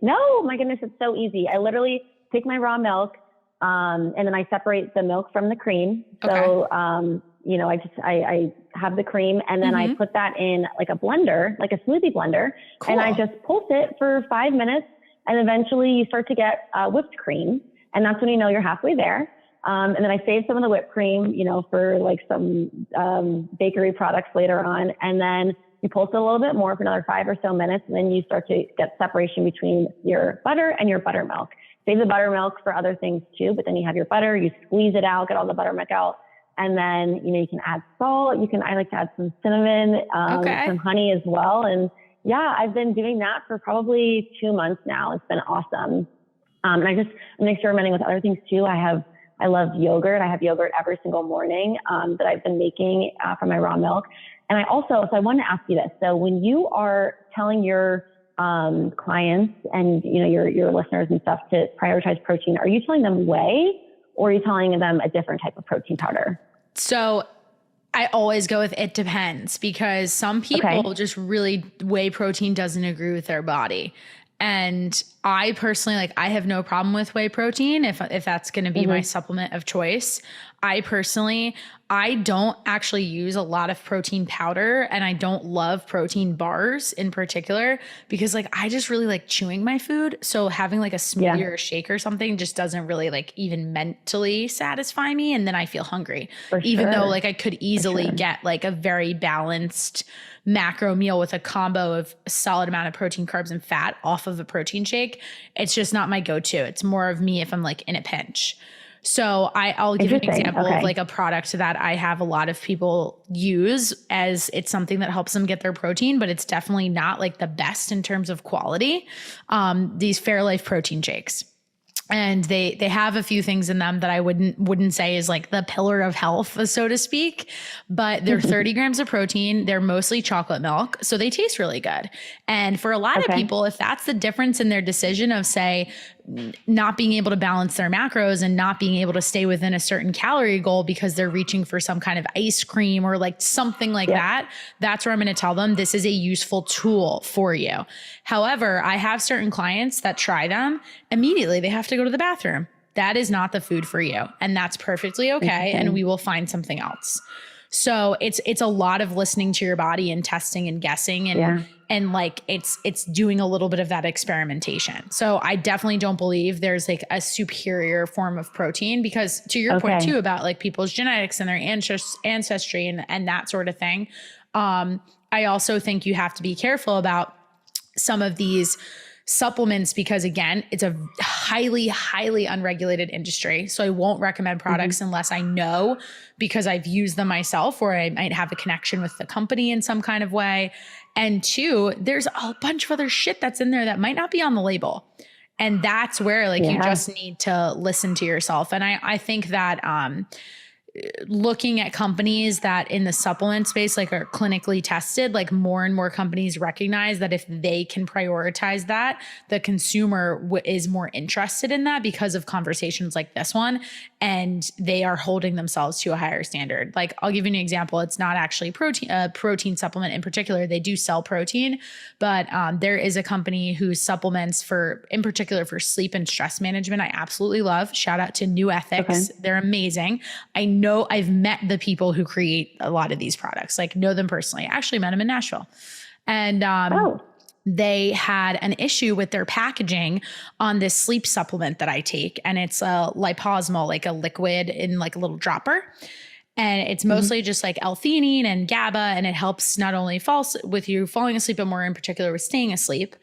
No, my goodness, it's so easy. I literally take my raw milk, and then I separate the milk from the cream. So, I have the cream, and then I put that in like a blender, like a smoothie blender, and I just pulse it for 5 minutes, and eventually you start to get whipped cream, and that's when you know you're halfway there. And then I save some of the whipped cream, for like some bakery products later on, and then you pulse it a little bit more for another 5 or so minutes, and then you start to get separation between your butter and your buttermilk. Save the buttermilk for other things too, but then you have your butter, you squeeze it out, get all the buttermilk out, and then, you can add salt. I like to add some cinnamon, some honey as well. And yeah, I've been doing that for probably 2 months now. It's been awesome. And I'm experimenting with other things too. I love yogurt. I have yogurt every single morning, that I've been making, from my raw milk. And I wanted to ask you this. So when you are telling your clients and your listeners and stuff to prioritize protein, are you telling them whey, or are you telling them a different type of protein powder? So I always go with it depends, because some people just really whey protein doesn't agree with their body. And I personally, I have no problem with whey protein if that's going to be my supplement of choice. I don't actually use a lot of protein powder, and I don't love protein bars in particular, because I just really like chewing my food. So having a smoothie or a shake or something just doesn't really even mentally satisfy me. And then I feel hungry, even though I could easily get a very balanced macro meal with a combo of a solid amount of protein, carbs, and fat off of a protein shake. It's just not my go-to. It's more of me if I'm in a pinch. So I'll give an example of a product that I have a lot of people use, as it's something that helps them get their protein, but it's definitely not the best in terms of quality. These Fairlife protein shakes. And they have a few things in them that I wouldn't say is the pillar of health, so to speak, but they're 30 grams of protein. They're mostly chocolate milk, so they taste really good. And for a lot of people, if that's the difference in their decision of, say, not being able to balance their macros and not being able to stay within a certain calorie goal because they're reaching for some kind of ice cream or something that, that's where I'm going to tell them this is a useful tool for you. However, I have certain clients that try them immediately. They have to go to the bathroom. That is not the food for you. And that's perfectly okay. And we will find something else. So it's a lot of listening to your body and testing and guessing and like it's doing a little bit of that experimentation. So I definitely don't believe there's like a superior form of protein, because to your point too about like people's genetics and their ancestry and that sort of thing. I also think you have to be careful about some of these supplements, because again, it's a highly, highly unregulated industry. So I won't recommend products unless I know, because I've used them myself, or I might have a connection with the company in some kind of way. And two, there's a bunch of other shit that's in there that might not be on the label. And that's where like you just need to listen to yourself. And I think that, looking at companies that in the supplement space, like are clinically tested, like more and more companies recognize that if they can prioritize that, the consumer is more interested in that because of conversations like this one. And they are holding themselves to a higher standard. Like I'll give you an example. It's not actually protein supplement in particular. They do sell protein, but there is a company whose supplements in particular for sleep and stress management, I absolutely love. Shout out to New Ethics. They're amazing. I know I've met the people who create a lot of these products, like know them personally. I actually met them in Nashville. And they had an issue with their packaging on this sleep supplement that I take. And it's a liposmal, like a liquid in like a little dropper. And it's mostly just like L-theanine and GABA. And it helps not only with you falling asleep, but more in particular with staying asleep.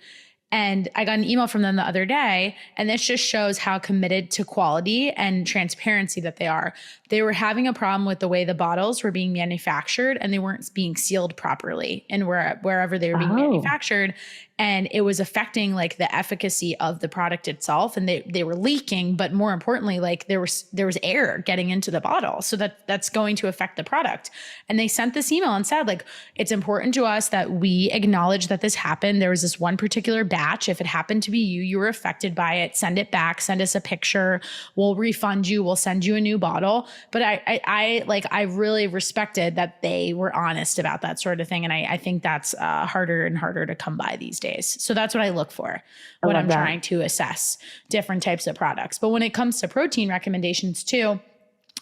And I got an email from them the other day, and this just shows how committed to quality and transparency that they are. They were having a problem with the way the bottles were being manufactured, and they weren't being sealed properly and wherever they were being manufactured. And it was affecting like the efficacy of the product itself. And they were leaking, but more importantly, like there was air getting into the bottle. So that's going to affect the product. And they sent this email and said, like, it's important to us that we acknowledge that this happened. There was this one particular batch. If it happened to be you were affected by it, send it back, send us a picture. We'll refund you. We'll send you a new bottle. But I really respected that they were honest about that sort of thing. And I think that's harder and harder to come by these days. So that's what I look for when I'm trying to assess different types of products. But when it comes to protein recommendations too,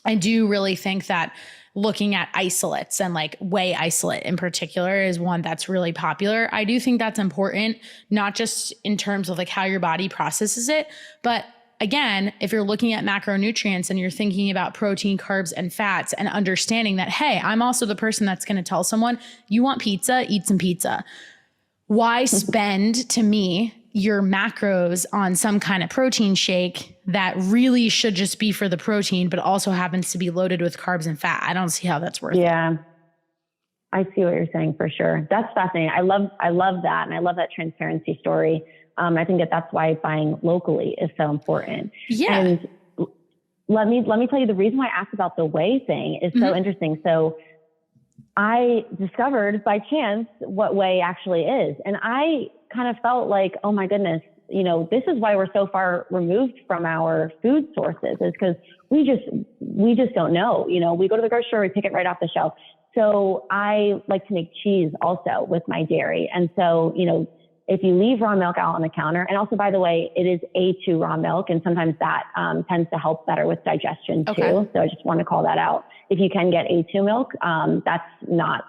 I do really think that looking at isolates and like whey isolate in particular is one that's really popular. I do think that's important, not just in terms of like how your body processes it, but again, if you're looking at macronutrients and you're thinking about protein, carbs, and fats, and understanding that, hey, I'm also the person that's going to tell someone, you want pizza, eat some pizza. Why spend, to me, your macros on some kind of protein shake that really should just be for the protein, but also happens to be loaded with carbs and fat? I don't see how that's worth it. Yeah, I see what you're saying for sure. That's fascinating. I love that. And I love that transparency story. I think that's why buying locally is so important. Yeah. And let me tell you, the reason why I asked about the whey thing is so interesting. So I discovered by chance what whey actually is. And I kind of felt like, oh my goodness, this is why we're so far removed from our food sources, is because we just don't know. We go to the grocery store, we pick it right off the shelf. So I like to make cheese also with my dairy. And so, if you leave raw milk out on the counter, and also, by the way, it is A2 raw milk, and sometimes that tends to help better with digestion too. So I just want to call that out. If you can get A2 milk, that's not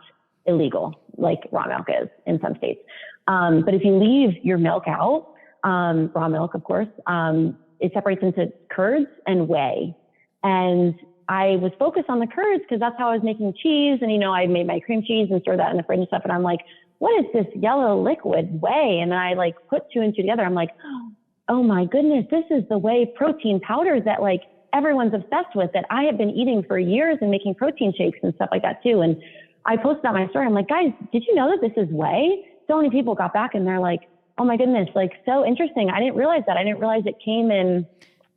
illegal like raw milk is in some states. But if you leave your milk out, raw milk, of course, it separates into curds and whey. And I was focused on the curds because that's how I was making cheese. And, I made my cream cheese and stored that in the fridge and stuff. And I'm like, what is this yellow liquid whey? And then I like put two and two together. I'm like, oh my goodness, this is the whey protein powder that like everyone's obsessed with, that I have been eating for years and making protein shakes and stuff like that too. And I posted on my story. I'm like, guys, did you know that this is whey? So many people got back and they're like, oh my goodness, like so interesting. I didn't realize that. I didn't realize it came in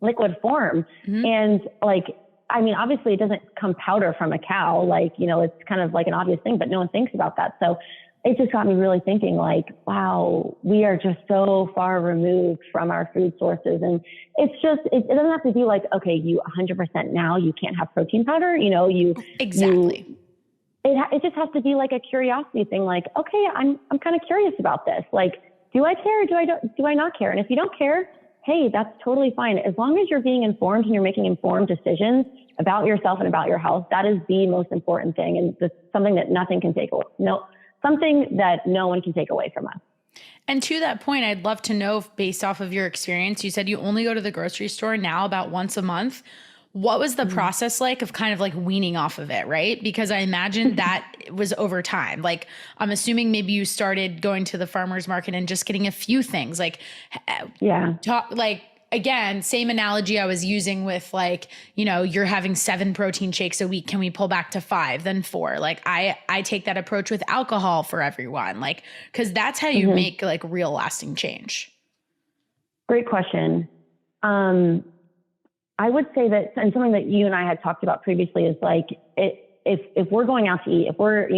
liquid form. And like, I mean, obviously it doesn't come powder from a cow. Like, it's kind of like an obvious thing, but no one thinks about that. So it just got me really thinking like, wow, we are just so far removed from our food sources. And it's just, it doesn't have to be like, okay, you 100% now you can't have protein powder. Exactly. It just has to be like a curiosity thing. Like, okay, I'm kind of curious about this. Like, do I care? Do I not care? And if you don't care, hey, that's totally fine. As long as you're being informed and you're making informed decisions, about yourself and about your health, that is the most important thing. And it's something that something that no one can take away from us. And to that point, I'd love to know, based off of your experience, you said you only go to the grocery store now about once a month. What was the process like of kind of like weaning off of it, right? Because I imagine that was over time. Like, I'm assuming maybe you started going to the farmer's market and just getting a few things. Like, again, same analogy I was using with like, you're having 7 protein shakes a week. Can we pull back to 5, then 4? Like I take that approach with alcohol for everyone, like, cause that's how you make like real lasting change. Great question. I would say that, and something that you and I had talked about previously is like, if we're going out to eat, if we're,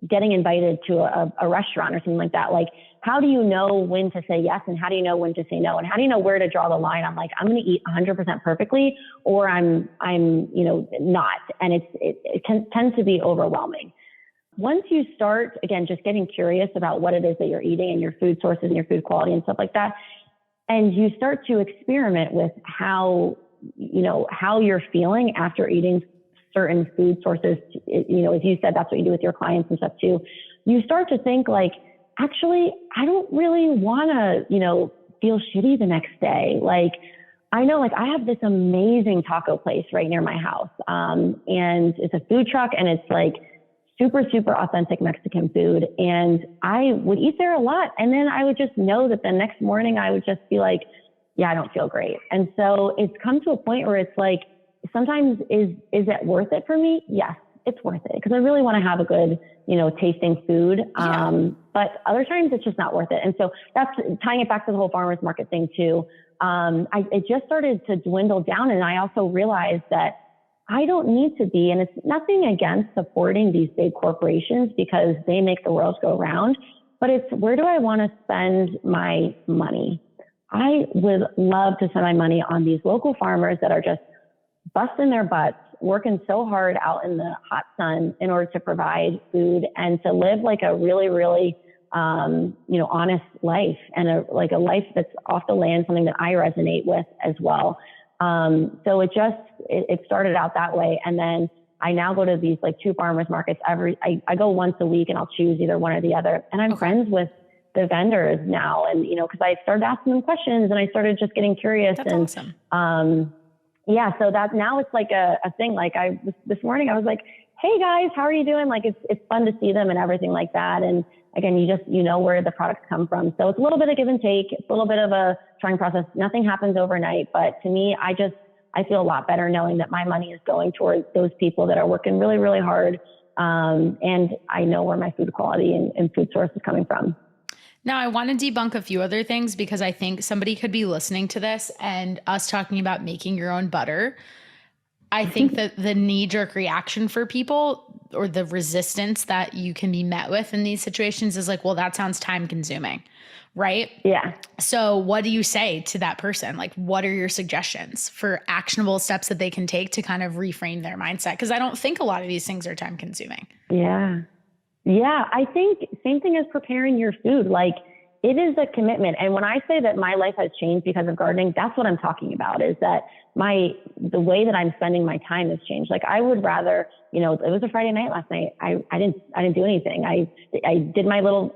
getting invited to a restaurant or something like that, like, how do you know when to say yes? And how do you know when to say no? And how do you know where to draw the line? I'm like, I'm going to eat 100% perfectly, or I'm not. And it tends to be overwhelming. Once you start, again, just getting curious about what it is that you're eating and your food sources and your food quality and stuff like that, and you start to experiment with how you're feeling after eating certain food sources, as you said, that's what you do with your clients and stuff too. You start to think like, actually, I don't really want to, feel shitty the next day. Like, I know, like, I have this amazing taco place right near my house. And it's a food truck, and it's like super, super authentic Mexican food. And I would eat there a lot. And then I would just know that the next morning I would just be like, yeah, I don't feel great. And so it's come to a point where it's like, sometimes is it worth it for me? Yes, it's worth it, because I really want to have a good, tasting food. But other times it's just not worth it. And so that's tying it back to the whole farmer's market thing too. It just started to dwindle down. And I also realized that I don't need to be, and it's nothing against supporting these big corporations because they make the world go round, but it's, where do I want to spend my money? I would love to spend my money on these local farmers that are just busting their butts, working so hard out in the hot sun in order to provide food and to live like a really, really, honest life, and a life that's off the land, something that I resonate with as well. So it started out that way. And then I now go to these like 2 farmers markets I go once a week, and I'll choose either one or the other. And I'm friends with the vendors now. And, cause I started asking them questions, and I started just getting curious. That's awesome. So that now it's like a thing. Like this morning I was like, hey guys, how are you doing? Like, it's fun to see them and everything like that. And again, you know where the products come from. So it's a little bit of give and take. It's a little bit of a trying process. Nothing happens overnight, but to me, I feel a lot better knowing that my money is going towards those people that are working really, really hard. And I know where my food quality and food source is coming from. Now, I want to debunk a few other things, because I think somebody could be listening to this and us talking about making your own butter. I think that the knee-jerk reaction for people, or the resistance that you can be met with in these situations, is like, well, that sounds time consuming, right? Yeah. So what do you say to that person? Like, what are your suggestions for actionable steps that they can take to kind of reframe their mindset? Because I don't think a lot of these things are time consuming. Yeah. Yeah, I think same thing as preparing your food. Like, it is a commitment. And when I say that my life has changed because of gardening, that's what I'm talking about, is that the way that I'm spending my time has changed. Like, I would rather, it was a Friday night last night. I didn't do anything. I did my little,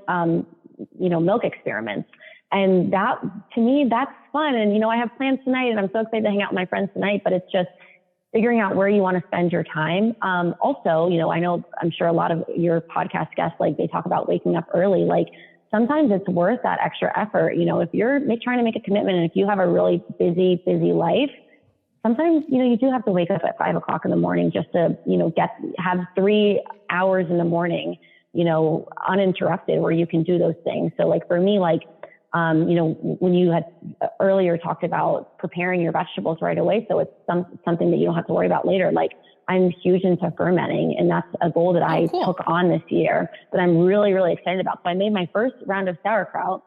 milk experiments. And that, to me, that's fun. And, I have plans tonight, and I'm so excited to hang out with my friends tonight, but it's just figuring out where you want to spend your time. Also, I'm sure a lot of your podcast guests, like, they talk about waking up early. Like, sometimes it's worth that extra effort. If you're trying to make a commitment, and if you have a really busy life, sometimes, you do have to wake up at 5 o'clock in the morning just to, have 3 hours in the morning, uninterrupted, where you can do those things. So like for me, like, when you had earlier talked about preparing your vegetables right away, so it's something that you don't have to worry about later. Like, I'm huge into fermenting, and that's a goal that I took on this year that I'm really, really excited about. So I made my first round of sauerkraut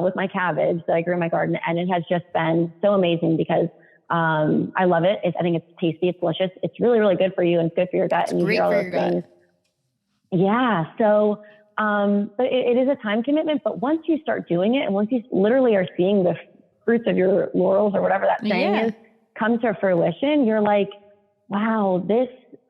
with my cabbage that I grew in my garden, and it has just been so amazing because I love it. I think it's tasty, it's delicious, it's really, really good for you, and it's good for your gut. It's and you great hear all for those your things. gut. Yeah. So, but it is a time commitment. But once you start doing it, and once you literally are seeing the fruits of your laurels, or whatever that saying is, come to fruition, you're like, wow,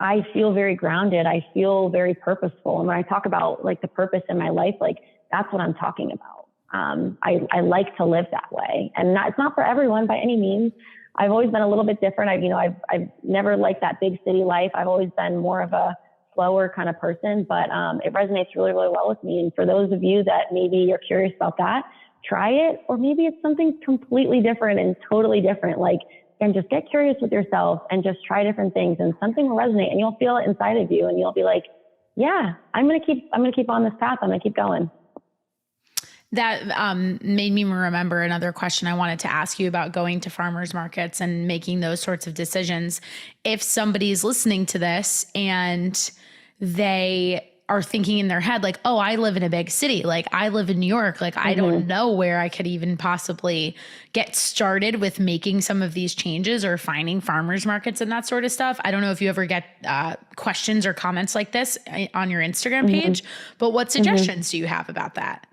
I feel very grounded. I feel very purposeful. And when I talk about like the purpose in my life, like that's what I'm talking about. I like to live that way, and it's not for everyone by any means. I've always been a little bit different. I've never liked that big city life. I've always been more of a slower kind of person, but it resonates really, really well with me. And for those of you that maybe you're curious about that, try it, or maybe it's something completely different and totally different. Like, and just get curious with yourself and just try different things, and something will resonate, and you'll feel it inside of you, and you'll be like, yeah, I'm going to keep on this path. I'm going to keep going. That made me remember another question I wanted to ask you about going to farmers markets and making those sorts of decisions. If somebody's listening to this and they are thinking in their head, like, oh, I live in a big city. Like, I live in New York. Like, I don't know where I could even possibly get started with making some of these changes or finding farmers markets and that sort of stuff. I don't know if you ever get questions or comments like this on your Instagram page, but what suggestions do you have about that?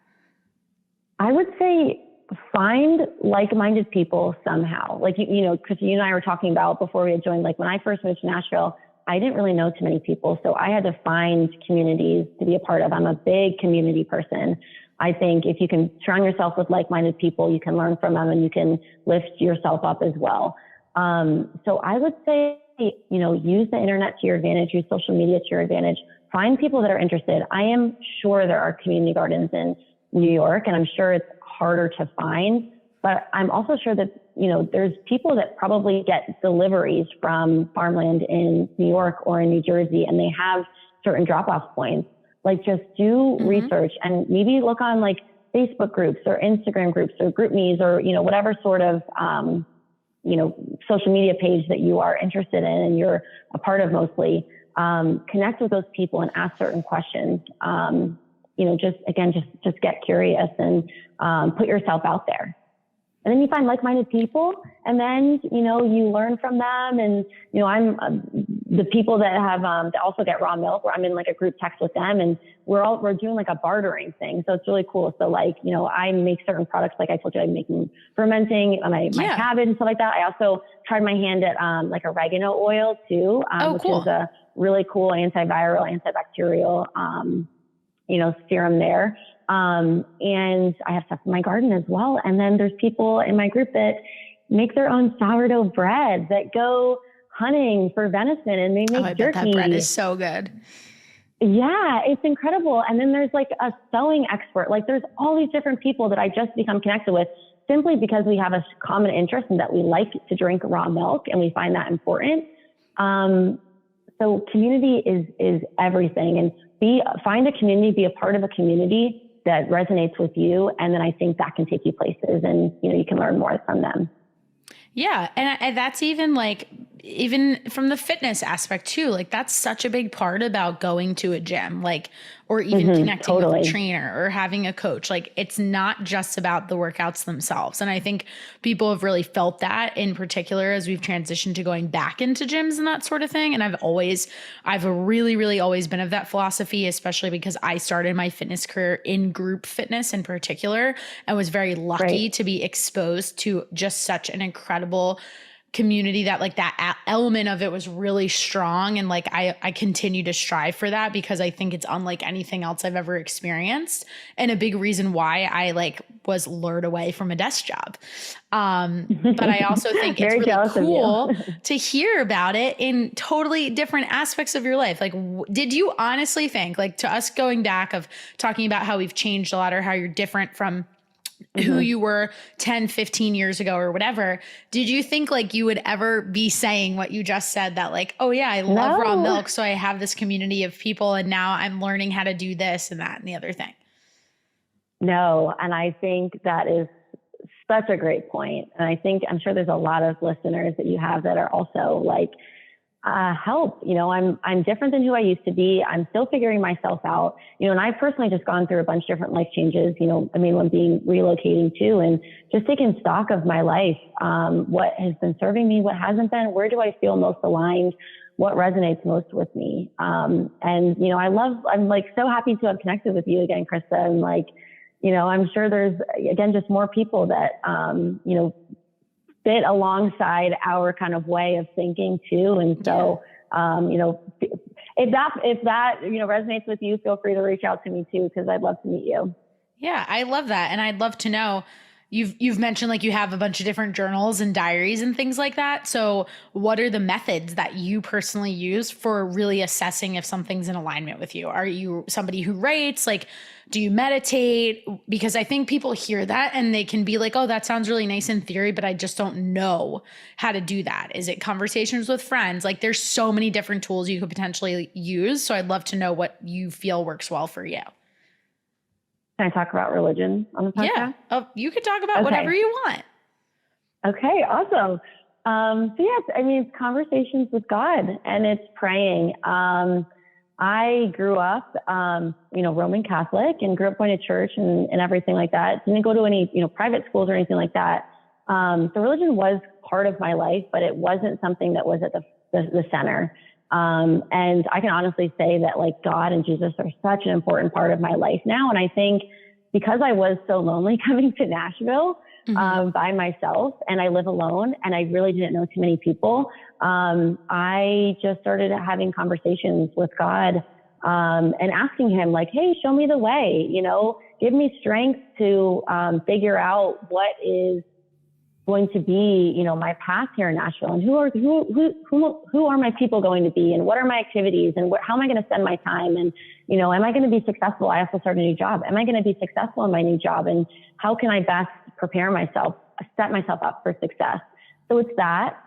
I would say find like-minded people somehow. Like, you know, because you and I were talking about before we had joined, like when I first moved to Nashville, I didn't really know too many people. So I had to find communities to be a part of. I'm a big community person. I think if you can surround yourself with like-minded people, you can learn from them and you can lift yourself up as well. So I would say, you know, use the internet to your advantage, use social media to your advantage, find people that are interested. I am sure there are community gardens in New York, and I'm sure it's harder to find, but I'm also sure that, you know, there's people that probably get deliveries from farmland in New York or in New Jersey, and they have certain drop-off points. Like, just do research and maybe look on like Facebook groups or Instagram groups or GroupMe's or, you know, whatever sort of, you know, social media page that you are interested in and you're a part of mostly. Connect with those people and ask certain questions. You know, just get curious and put yourself out there. And then you find like-minded people, and then, you know, you learn from them. And, you know, I'm the people that have that also get raw milk, where I'm in like a group text with them, and we're doing like a bartering thing. So it's really cool. So like, you know, I make certain products, like I told you, I'm making fermenting my cabbage and stuff like that. I also tried my hand at like oregano oil too, which is a really cool antiviral, antibacterial you know, serum there. And I have stuff in my garden as well. And then there's people in my group that make their own sourdough bread, that go hunting for venison, and they make I jerky. bet that bread is so good. Yeah, it's incredible. And then there's like a sewing expert. Like, there's all these different people that I just become connected with simply because we have a common interest in that we like to drink raw milk, and we find that important. So community is everything. And find a community, be a part of a community that resonates with you. And then I think that can take you places, and, you know, you can learn more from them. Yeah. And that's even from the fitness aspect too. Like, that's such a big part about going to a gym, like, or even connecting with a trainer or having a coach. Like, it's not just about the workouts themselves. And I think people have really felt that in particular as we've transitioned to going back into gyms and that sort of thing. And I've really, really always been of that philosophy, especially because I started my fitness career in group fitness in particular, and was very lucky to be exposed to just such an incredible community that, like, that element of it was really strong. And like, I continue to strive for that, because I think it's unlike anything else I've ever experienced, and a big reason why I like was lured away from a desk job. But I also think it's really cool to hear about it in totally different aspects of your life. Like, did you honestly think, like, to us going back of talking about how we've changed a lot, or how you're different from who you were 10, 15 years ago or whatever, did you think like you would ever be saying what you just said, that like, oh yeah, I love raw milk, so I have this community of people, and now I'm learning how to do this and that and the other thing? No. And I think that is such a great point. And I'm sure there's a lot of listeners that you have that are also like, help, you know, I'm different than who I used to be. I'm still figuring myself out, you know, and I've personally just gone through a bunch of different life changes, you know, the main one being relocating too, and just taking stock of my life, what has been serving me, what hasn't been, where do I feel most aligned, what resonates most with me. And, you know, I'm like so happy to have connected with you again, Krysta. And like, you know, I'm sure there's, again, just more people that, you know, fit alongside our kind of way of thinking too. And so, you know, if that, you know, resonates with you, feel free to reach out to me too, because I'd love to meet you. Yeah, I love that. And I'd love to know, you've mentioned like you have a bunch of different journals and diaries and things like that. So what are the methods that you personally use for really assessing if something's in alignment with you? Are you somebody who writes? Like, do you meditate? Because I think people hear that and they can be like, oh, that sounds really nice in theory, but I just don't know how to do that. Is it conversations with friends? Like, there's so many different tools you could potentially use. So I'd love to know what you feel works well for you. Can I talk about religion on the podcast? Yeah. Oh, you could talk about whatever you want. Okay, awesome. So yes, I mean, it's conversations with God and it's praying. I grew up, you know, Roman Catholic and grew up going to church and everything like that. Didn't go to any, you know, private schools or anything like that. So religion was part of my life, but it wasn't something that was at the center. And I can honestly say that like God and Jesus are such an important part of my life now. And I think because I was so lonely coming to Nashville, by myself and I live alone and I really didn't know too many people, I just started having conversations with God, and asking him like, hey, show me the way, you know, give me strength to, figure out what is going to be, you know, my path here in Nashville, and who are my people going to be, and what are my activities, and how am I going to spend my time, and, you know, am I going to be successful? I have to start a new job. Am I going to be successful in my new job, and how can I best prepare myself, set myself up for success? So it's that.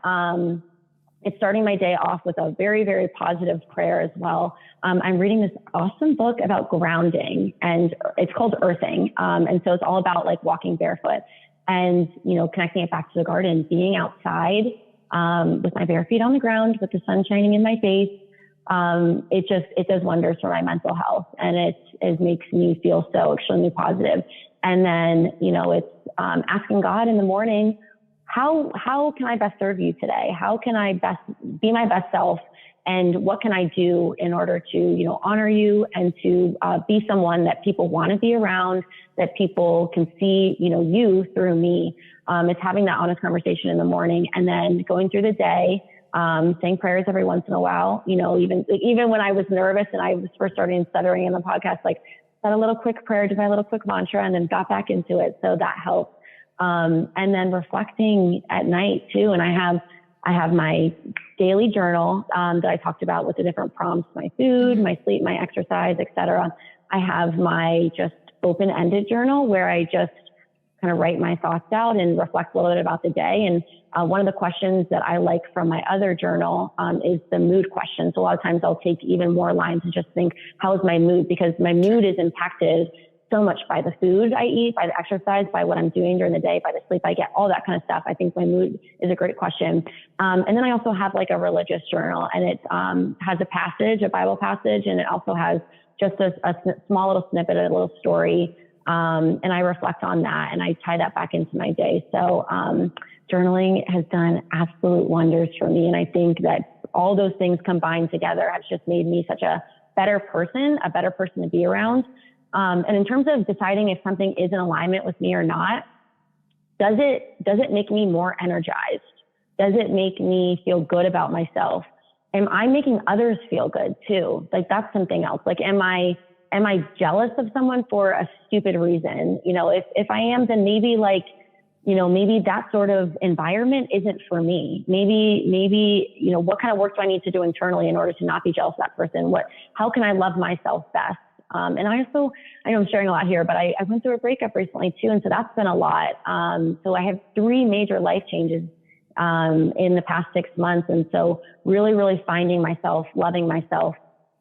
It's starting my day off with a very, very positive prayer as well. I'm reading this awesome book about grounding, and it's called Earthing. And so it's all about like walking barefoot and, you know, connecting it back to the garden, being outside, with my bare feet on the ground, with the sun shining in my face. It does wonders for my mental health, and it makes me feel so extremely positive. And then, you know, it's, asking God in the morning, how can I best serve you today? How can I best be my best self? And what can I do in order to, you know, honor you and to be someone that people want to be around, that people can see, you know, you through me. It's having that honest conversation in the morning, and then going through the day, saying prayers every once in a while. You know, even when I was nervous and I was first starting stuttering in the podcast, like said a little quick prayer, did my little quick mantra, and then got back into it. So that helped. And then reflecting at night too. And I have my daily journal, that I talked about with the different prompts, my food, my sleep, my exercise, etc. I have my just open-ended journal where I just kind of write my thoughts out and reflect a little bit about the day. And one of the questions that I like from my other journal is the mood question. So a lot of times I'll take even more lines and just think, how is my mood? Because my mood is impacted so much by the food I eat, by the exercise, by what I'm doing during the day, by the sleep I get, all that kind of stuff. I think my mood is a great question. And then I also have like a religious journal, and it has a passage, a Bible passage, and it also has just a small little snippet, a little story. And I reflect on that, and I tie that back into my day. So journaling has done absolute wonders for me. And I think that all those things combined together has just made me such a better person to be around. And in terms of deciding if something is in alignment with me or not, does it make me more energized? Does it make me feel good about myself? Am I making others feel good too? Like that's something else. Like, am I jealous of someone for a stupid reason? You know, if I am, then maybe like, you know, maybe that sort of environment isn't for me. Maybe, you know, what kind of work do I need to do internally in order to not be jealous of that person? How can I love myself best? And I know I'm sharing a lot here, but I went through a breakup recently too. And so that's been a lot. So I have 3 major life changes, in the past 6 months. And so really, really finding myself, loving myself,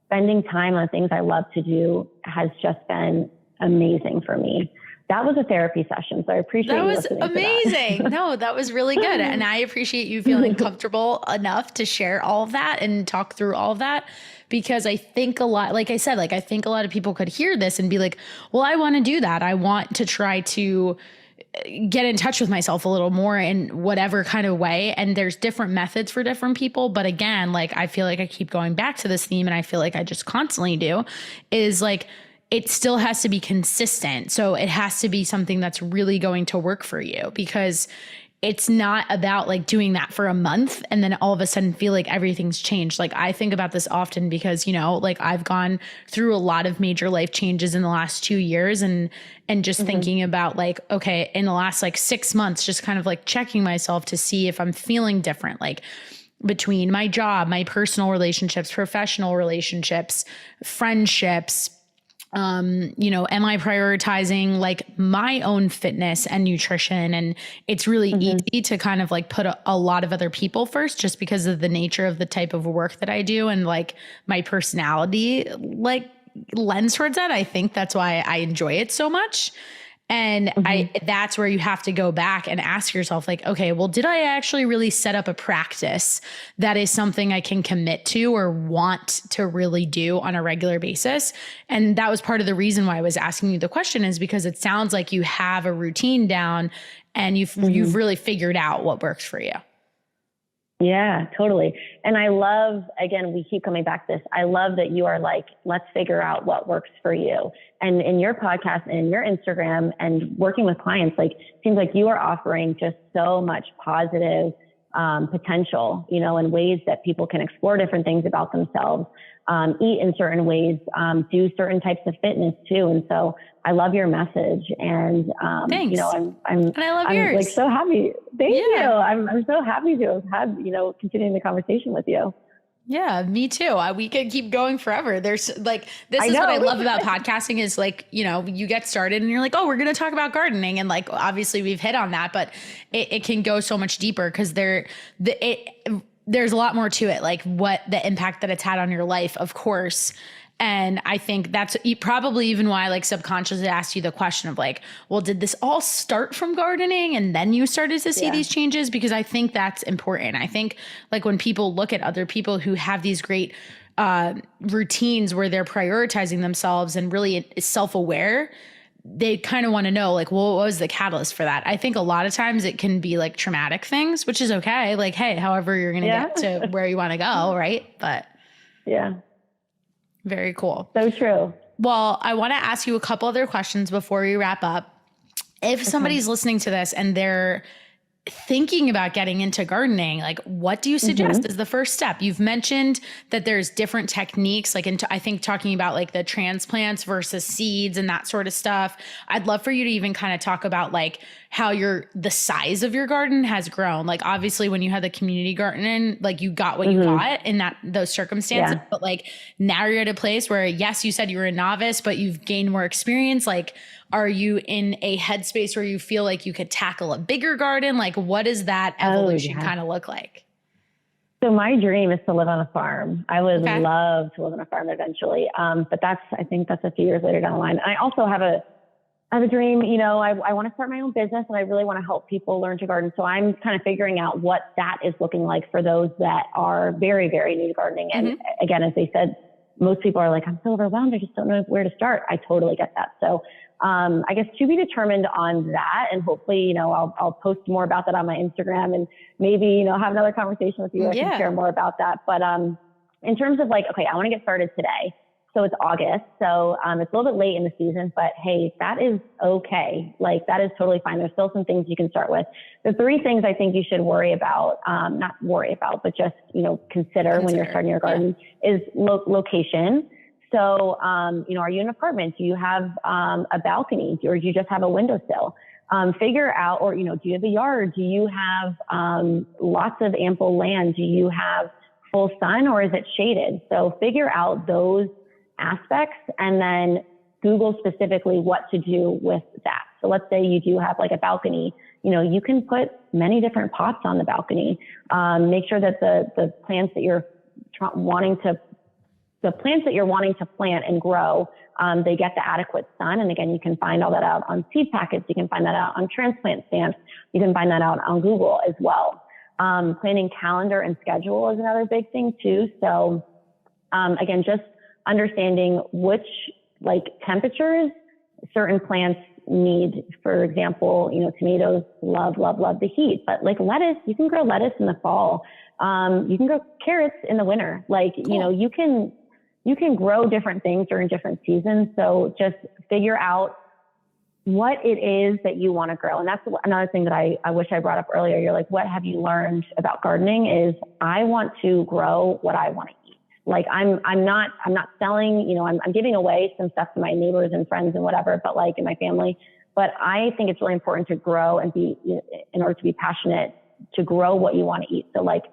spending time on things I love to do has just been amazing for me. That was a therapy session. So I appreciate that you was listening amazing. To that. No, that was really good. And I appreciate you feeling comfortable enough to share all of that and talk through all of that, because I think a lot, like I said, like I think a lot of people could hear this and be like, well, I want to do that. I want to try to get in touch with myself a little more in whatever kind of way. And there's different methods for different people. But again, like, I feel like I keep going back to this theme, and I feel like I just constantly do, is like, it still has to be consistent. So it has to be something that's really going to work for you, because it's not about like doing that for a month and then all of a sudden feel like everything's changed. Like I think about this often because, like I've gone through a lot of major life changes in the last 2 years and just thinking about like, okay, in the last like 6 months, just kind of like checking myself to see if I'm feeling different, like between my job, my personal relationships, professional relationships, friendships. Am I prioritizing like my own fitness and nutrition? And it's really easy to kind of like put a lot of other people first just because of the nature of the type of work that I do and like my personality, like lens towards that. I think that's why I enjoy it so much. And that's where you have to go back and ask yourself like, okay, well, did I actually really set up a practice that is something I can commit to or want to really do on a regular basis? And that was part of the reason why I was asking you the question, is because it sounds like you have a routine down and you've really figured out what works for you. Yeah, totally. And I love, again, we keep coming back to this. I love that you are like, let's figure out what works for you. And in your podcast and in your Instagram and working with clients, like, seems like you are offering just so much positive potential, in ways that people can explore different things about themselves, eat in certain ways, do certain types of fitness too. And so I love your message, and Thanks. I'm and I love yours. Like so happy. Thank you. I'm so happy to have had, continuing the conversation with you. Yeah, me too. We could keep going forever. There's like, this is what I love about podcasting is like, you get started and you're like, oh, we're going to talk about gardening. And like, obviously we've hit on that, but it can go so much deeper because there's a lot more to it. Like what the impact that it's had on your life, of course. And I think that's probably even why I like subconsciously asked you the question of like, well, did this all start from gardening and then you started to see these changes? Because I think that's important. I think like when people look at other people who have these great routines where they're prioritizing themselves and really self-aware, they kind of want to know like, well, what was the catalyst for that? I think a lot of times it can be like traumatic things, which is okay. Like, hey, however you're going to get to where you want to go. Right. But very cool. So true. Well, I want to ask you a couple other questions before we wrap up. If somebody's listening to this and they're thinking about getting into gardening, like what do you suggest is the first step? You've mentioned that there's different techniques, like I think talking about like the transplants versus seeds and that sort of stuff. I'd love for you to even kind of talk about like how the size of your garden has grown. Like obviously when you had the community garden, like you got what you got in those circumstances, but like now you're at a place where yes, you said you were a novice, but you've gained more experience. Like, are you in a headspace where you feel like you could tackle a bigger garden? Like what does that evolution kind of look like? So my dream is to live on a farm. I would love to live on a farm eventually. But I think that's a few years later down the line. And I also have a dream, I want to start my own business and I really want to help people learn to garden. So I'm kind of figuring out what that is looking like for those that are very, very new to gardening. And again, as they said, most people are like, I'm so overwhelmed. I just don't know where to start. I totally get that. So I guess to be determined on that, and hopefully, I'll post more about that on my Instagram and maybe, have another conversation with you. I can share more about that. But in terms of like, okay, I want to get started today. So it's August. So it's a little bit late in the season, but hey, that is okay. Like that is totally fine. There's still some things you can start with. The 3 things I think you should worry about, not worry about, but just, consider when you're starting your garden is location. So, are you in an apartment? Do you have a balcony or do you just have a windowsill? Figure out, or, do you have a yard? Do you have lots of ample land? Do you have full sun or is it shaded? So figure out those aspects and then Google specifically what to do with that. So let's say you do have like a balcony, you can put many different pots on the balcony. Make sure that the plants that you're wanting to plant and grow, they get the adequate sun. And again, you can find all that out on seed packets. You can find that out on transplant stamps. You can find that out on Google as well. Planning calendar and schedule is another big thing too. So, again, just understanding which like temperatures certain plants need. For example, tomatoes love the heat, but like lettuce, you can grow lettuce in the fall. You can grow carrots in the winter. Like, you can grow different things during different seasons. So just figure out what it is that you want to grow. And that's another thing that I wish I brought up earlier. You're like, what have you learned about gardening? Is I want to grow what I want to eat. Like I'm not selling, I'm giving away some stuff to my neighbors and friends and whatever, but like in my family. But I think it's really important to grow and in order to be passionate, to grow what you want to eat. So like,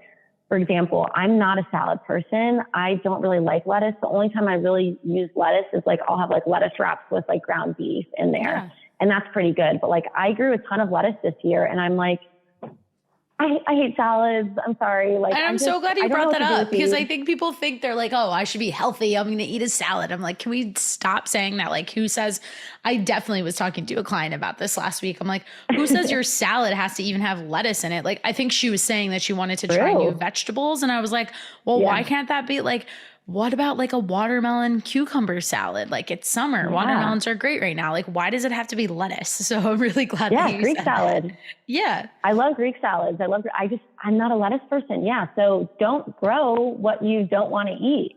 for example, I'm not a salad person. I don't really like lettuce. The only time I really use lettuce is like, I'll have like lettuce wraps with like ground beef in there. Yeah. And that's pretty good. But like, I grew a ton of lettuce this year and I'm like, I hate salads. I'm sorry. Like, and I'm so glad you brought that up because I think people think they're like, oh, I should be healthy. I'm going to eat a salad. I'm like, can we stop saying that? Like, who says? I definitely was talking to a client about this last week. I'm like, who says your salad has to even have lettuce in it? Like, I think she was saying that she wanted to try new vegetables. And I was like, well, why can't that be like, what about like a watermelon cucumber salad? Like it's summer. Watermelons are great right now. Like, why does it have to be lettuce? So I'm really glad that you Greek said salad. That. Yeah. I love Greek salads. I'm not a lettuce person. Yeah. So don't grow what you don't want to eat,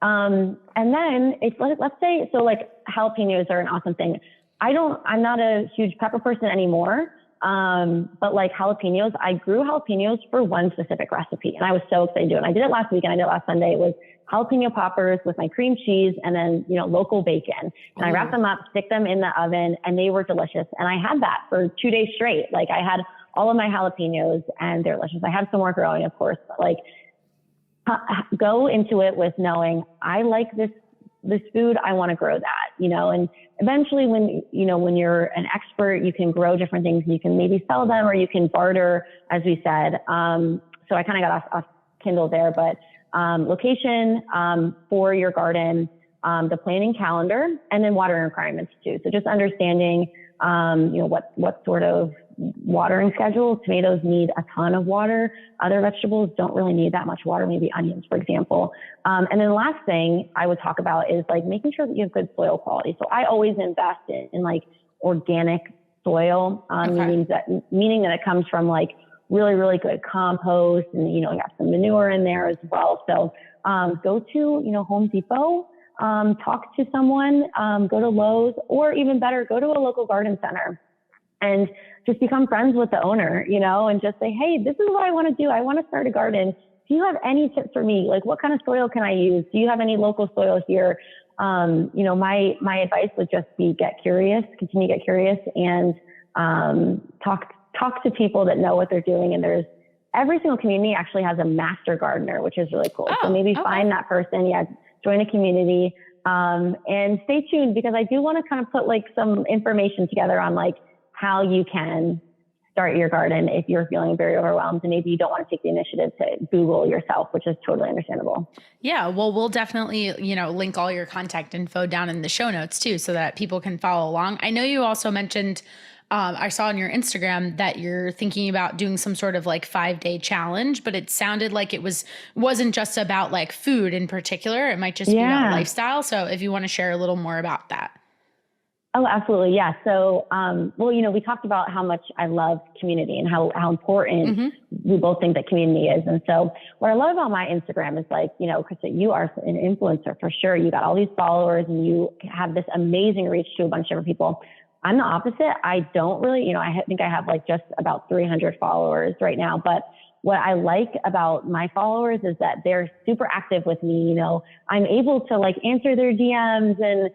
And then let's say, so like jalapenos are an awesome thing. I'm not a huge pepper person anymore. But like jalapenos, I grew jalapenos for one specific recipe and I was so excited to do it. And I did it last week and I did it last Sunday. It was jalapeno poppers with my cream cheese and then, local bacon. And I wrapped them up, stick them in the oven and they were delicious. And I had that for 2 days straight. Like I had all of my jalapenos and they're delicious. I have some more growing, of course, but like go into it with knowing I like this food, I want to grow that, and eventually when you're an expert, you can grow different things and you can maybe sell them or you can barter, as we said. So I kind of got off Kindle there, but location for your garden, the planning calendar, and then watering requirements too. So just understanding, what sort of watering schedule. Tomatoes need a ton of water. Other vegetables don't really need that much water, maybe onions, for example. And then the last thing I would talk about is like making sure that you have good soil quality. So I always invest in like organic soil, meaning that it comes from like really, really good compost and, you have some manure in there as well. So go to, Home Depot, talk to someone, go to Lowe's, or even better, go to a local garden center and just become friends with the owner, and just say, hey, this is what I want to do. I want to start a garden. Do you have any tips for me? Like, what kind of soil can I use? Do you have any local soil here? My advice would just be continue to get curious and talk to people that know what they're doing. And every single community actually has a master gardener, which is really cool. So maybe find that person. Yeah. Join a community, and stay tuned because I do want to kind of put like some information together on like how you can start your garden if you're feeling very overwhelmed and maybe you don't want to take the initiative to Google yourself, which is totally understandable. Yeah. Well, we'll definitely, link all your contact info down in the show notes too, so that people can follow along. I know you also mentioned, I saw on your Instagram that you're thinking about doing some sort of like 5-day challenge, but it sounded like it wasn't just about like food in particular. It might just be about lifestyle. So if you want to share a little more about that. Oh, absolutely. Yeah. So, we talked about how much I love community and how important we both think that community is. And so what I love about my Instagram is like, Krysta, you are an influencer for sure. You got all these followers and you have this amazing reach to a bunch of different people. I'm the opposite. I don't really, I think I have like just about 300 followers right now, but what I like about my followers is that they're super active with me. I'm able to like answer their DMs and,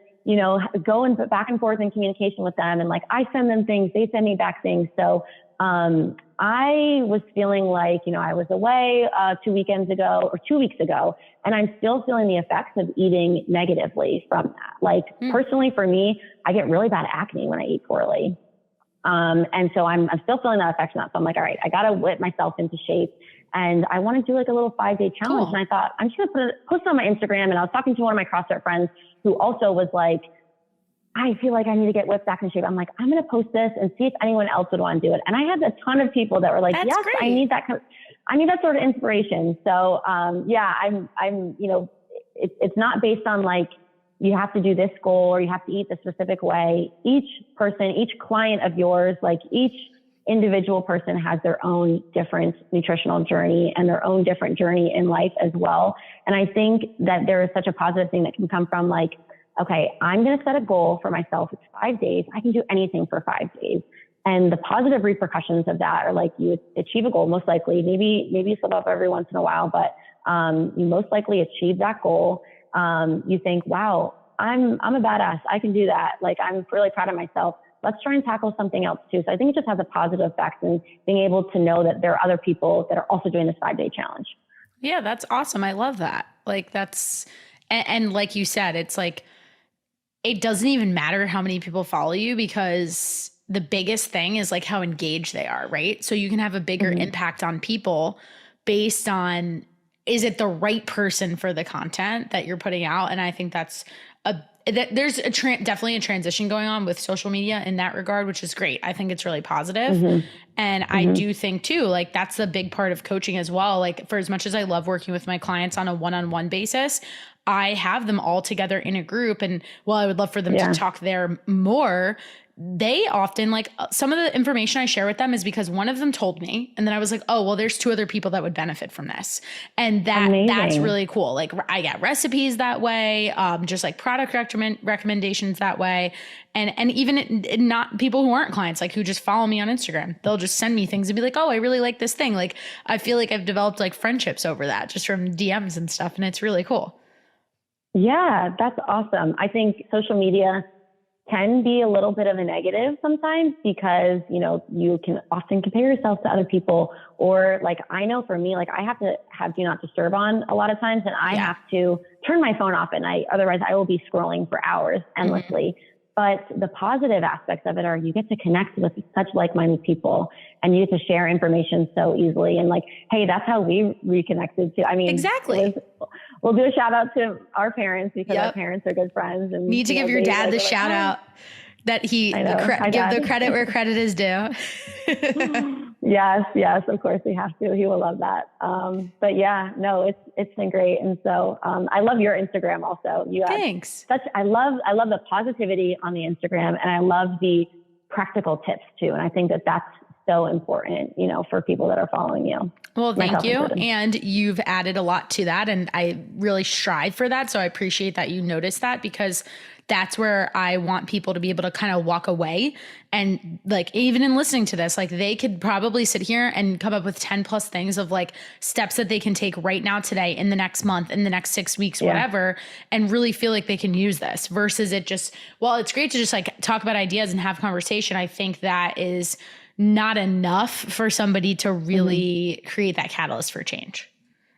go and back and forth in communication with them. And like, I send them things, they send me back things. So, I was feeling like, I was away 2 weekends ago or 2 weeks ago, and I'm still feeling the effects of eating negatively from that. Like personally for me, I get really bad acne when I eat poorly. And so I'm still feeling that effect from that. So I'm like, all right, I got to whip myself into shape. And I want to do like a little 5-day challenge. Cool. And I thought, I'm just going to post it on my Instagram. And I was talking to one of my CrossFit friends who also was like, I feel like I need to get whipped back in shape. I'm like, I'm going to post this and see if anyone else would want to do it. And I had a ton of people that were like, That's yes, great. I need that sort of inspiration. So, it's not based on like, you have to do this goal or you have to eat the specific way. Each person, each client of yours, like each individual person has their own different nutritional journey and their own different journey in life as well. And I think that there is such a positive thing that can come from like okay, I'm going to set a goal for myself. It's 5 days. I can do anything for 5 days. And the positive repercussions of that are like you achieve a goal, most likely. Maybe you slip up every once in a while, but you most likely achieve that goal. You think, wow, I'm a badass. I can do that. Like, I'm really proud of myself. Let's try and tackle something else too. So I think it just has a positive effect in being able to know that there are other people that are also doing this 5-day challenge. Yeah, that's awesome. I love that. Like and like you said, it's like, it doesn't even matter how many people follow you, because the biggest thing is like how engaged they are, right? So you can have a bigger impact on people based on, is it the right person for the content that you're putting out? And I think there's definitely a transition going on with social media in that regard, which is great. I think it's really positive. And I do think too, like, that's the big part of coaching as well. Like, for as much as I love working with my clients on a one-on-one basis, I have them all together in a group. And while I would love for them to talk there more, they often, like, some of the information I share with them is because one of them told me, and then I was like, oh, well, there's 2 other people that would benefit from this. And that's really cool. Like, I get recipes that way, just like product recommendations that way. And even not people who aren't clients, like, who just follow me on Instagram, they'll just send me things and be like, oh, I really like this thing. Like, I feel like I've developed like friendships over that just from DMs and stuff. And it's really cool. Yeah, that's awesome. I think social media can be a little bit of a negative sometimes, because, you know, you can often compare yourself to other people, or like, I know for me, like, I have to have do not disturb on a lot of times, and I have to turn my phone off at night. Otherwise I will be scrolling for hours endlessly. But the positive aspects of it are you get to connect with such like-minded people, and you get to share information so easily. And like, hey, that's how we reconnected too. I mean, exactly. We'll do a shout out to our parents, because our parents are good friends. And need to give your dad the shout out that give the credit where credit is due. Yes, of course we have to. He will love that. But yeah, no, it's been great. And so I love your Instagram also. Thanks. I love the positivity on the Instagram, and I love the practical tips too. And I think that that's so important, you know, for people that are following you. Well, thank you. And you've added a lot to that, and I really strive for that. So I appreciate that you noticed that, because that's where I want people to be able to kind of walk away. And like, even in listening to this, like, they could probably sit here and come up with 10 plus things of like steps that they can take right now, today, in the next month, in the next 6 weeks, whatever, and really feel like they can use this, versus it just, well, it's great to just like talk about ideas and have conversation. I think that is not enough for somebody to really create that catalyst for change.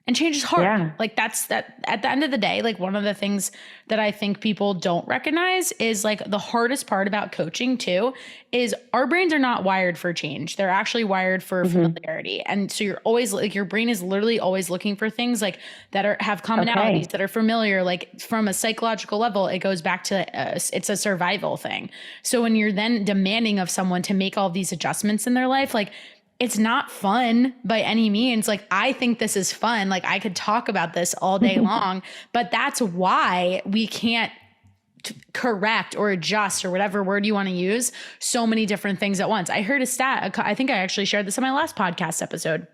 And change is hard. Yeah. Like, that's that at the end of the day, like, one of the things that I think people don't recognize is like the hardest part about coaching too, is our brains are not wired for change. They're actually wired for familiarity. And so you're always like, your brain is literally always looking for things like that have commonalities, that are familiar. Like, from a psychological level, it goes back to it's a survival thing. So when you're then demanding of someone to make all these adjustments in their life, like, it's not fun by any means. Like, I think this is fun. Like, I could talk about this all day long, but that's why we can't correct or adjust, or whatever word you want to use, so many different things at once. I heard a stat. I think I actually shared this on my last podcast episode,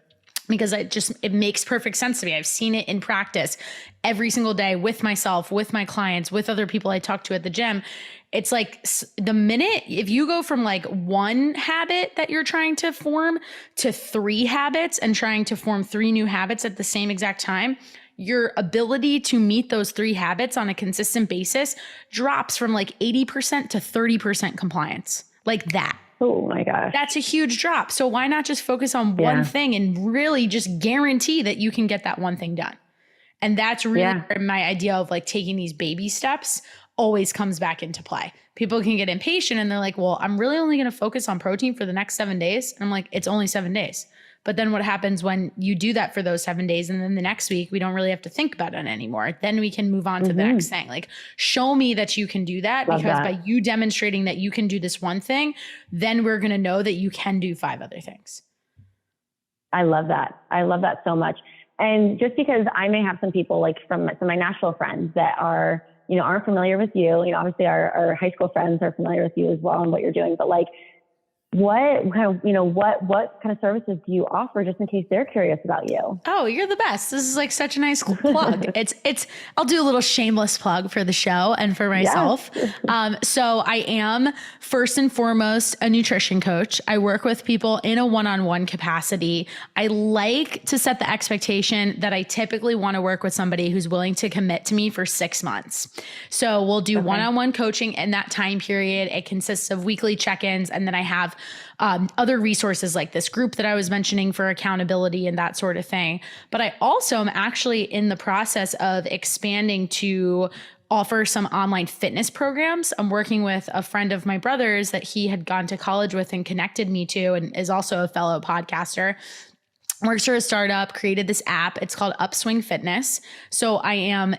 because it makes perfect sense to me. I've seen it in practice every single day with myself, with my clients, with other people I talk to at the gym. It's like, the minute, if you go from like one habit that you're trying to form to 3 habits, and trying to form 3 new habits at the same exact time, your ability to meet those 3 habits on a consistent basis drops from like 80% to 30% compliance, like that. Oh my gosh. That's a huge drop. So why not just focus on one thing and really just guarantee that you can get that one thing done? And that's really my idea of like taking these baby steps always comes back into play. People can get impatient and they're like, well, I'm really only going to focus on protein for the next 7 days. And I'm like, it's only 7 days. But then what happens when you do that for those 7 days, and then the next week, we don't really have to think about it anymore. Then we can move on to the next thing. Like, show me that you can do that. Love because that. By you demonstrating that you can do this one thing, then we're going to know that you can do 5 other things. I love that. I love that so much. And just because I may have some people like from my Nashville friends that are, you know, aren't familiar with you, you know, obviously our high school friends are familiar with you as well and what you're doing, but like, what kind of services do you offer, just in case they're curious about you? Oh, you're the best. This is like such a nice plug. I'll do a little shameless plug for the show and for myself. Yes. So I am first and foremost a nutrition coach. I work with people in a one-on-one capacity. I like to set the expectation that I typically want to work with somebody who's willing to commit to me for 6 months. So we'll do one-on-one coaching in that time period. It consists of weekly check-ins, and then I have other resources like this group that I was mentioning for accountability and that sort of thing. But I also am actually in the process of expanding to offer some online fitness programs. I'm working with a friend of my brother's that he had gone to college with and connected me to, and is also a fellow podcaster. Works for a startup, created this app. It's called Upswing Fitness. So I am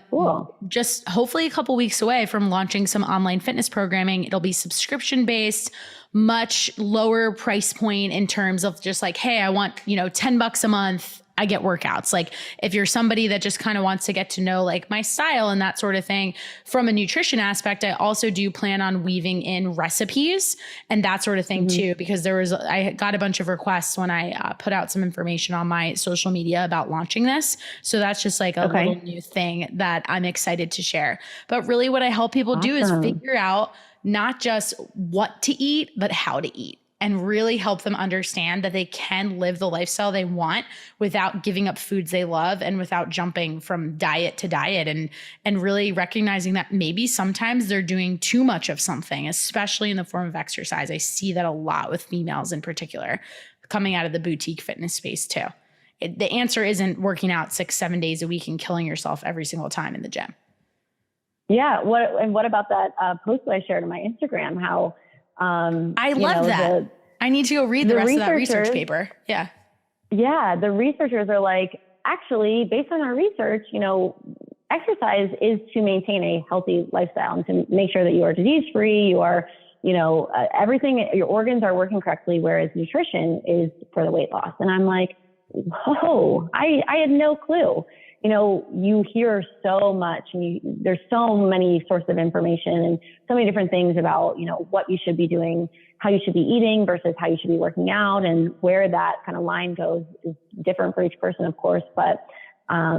just hopefully a couple weeks away from launching some online fitness programming. It'll be subscription based, much lower price point in terms of just like, hey, I want, $10 a month. I get workouts. Like if you're somebody that just kind of wants to get to know like my style and that sort of thing from a nutrition aspect, I also do plan on weaving in recipes and that sort of thing too, because I got a bunch of requests when I put out some information on my social media about launching this. So that's just like a little new thing that I'm excited to share. But really what I help people do is figure out not just what to eat, but how to eat. And really help them understand that they can live the lifestyle they want without giving up foods they love and without jumping from diet to diet, and really recognizing that maybe sometimes they're doing too much of something, especially in the form of exercise. I see that a lot with females in particular coming out of the boutique fitness space too. The answer isn't working out 6-7 days a week and killing yourself every single time in the gym. Yeah. What about that post that I shared on my Instagram? How I love that. I need to go read the rest of that research paper. Yeah. Yeah. The researchers are like, actually, based on our research, exercise is to maintain a healthy lifestyle and to make sure that you are disease-free, you are, everything, your organs are working correctly, whereas nutrition is for the weight loss. And I'm like, whoa, I had no clue. You hear so much and there's so many sources of information and so many different things about, what you should be doing, how you should be eating versus how you should be working out, and where that kind of line goes is different for each person, of course. But I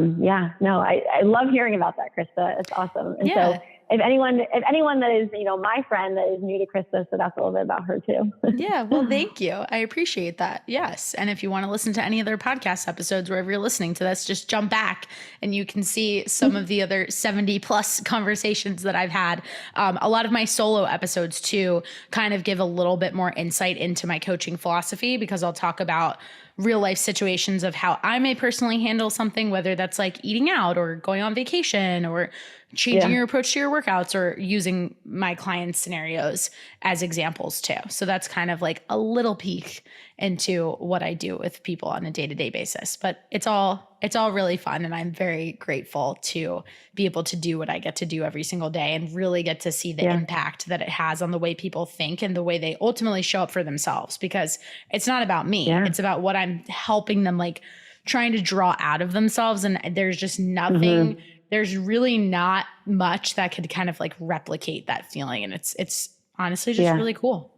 love hearing about that, Krysta. It's awesome. And so if anyone that is, my friend that is new to Krysta, so that's a little bit about her too. Yeah. Well, thank you. I appreciate that. Yes. And if you want to listen to any other podcast episodes, wherever you're listening to this, just jump back and you can see some of the other 70 plus conversations that I've had. A lot of my solo episodes too, kind of give a little bit more insight into my coaching philosophy, because I'll talk about real life situations of how I may personally handle something, whether that's like eating out or going on vacation or changing your approach to your workouts, or using my clients' scenarios as examples too. So that's kind of like a little peek into what I do with people on a day-to-day basis. But it's all really fun. And I'm very grateful to be able to do what I get to do every single day and really get to see the impact that it has on the way people think and the way they ultimately show up for themselves, because it's not about me. Yeah. It's about what I'm helping them, like trying to draw out of themselves. And there's just nothing, there's really not much that could kind of like replicate that feeling. And it's honestly just really cool.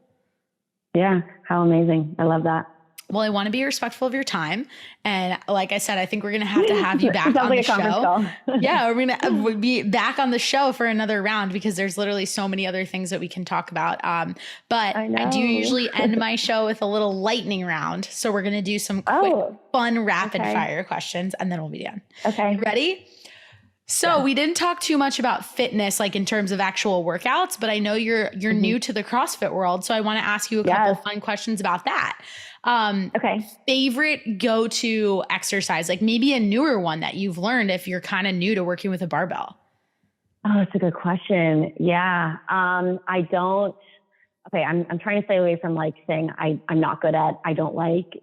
Yeah. How amazing. I love that. Well, I want to be respectful of your time. And like I said, I think we're going to have you back on the show. Yeah, we're going to be back on the show for another round, because there's literally so many other things that we can talk about. But I do usually end my show with a little lightning round. So we're going to do some quick, fun, rapid fire questions, and then we'll be done. Okay. You ready? So we didn't talk too much about fitness, like in terms of actual workouts, but I know you're new to the CrossFit world. So I want to ask you a couple of fun questions about that. Favorite go-to exercise, like maybe a newer one that you've learned if you're kind of new to working with a barbell? Oh, that's a good question. Yeah. I'm trying to stay away from like saying I'm not good at, I don't like,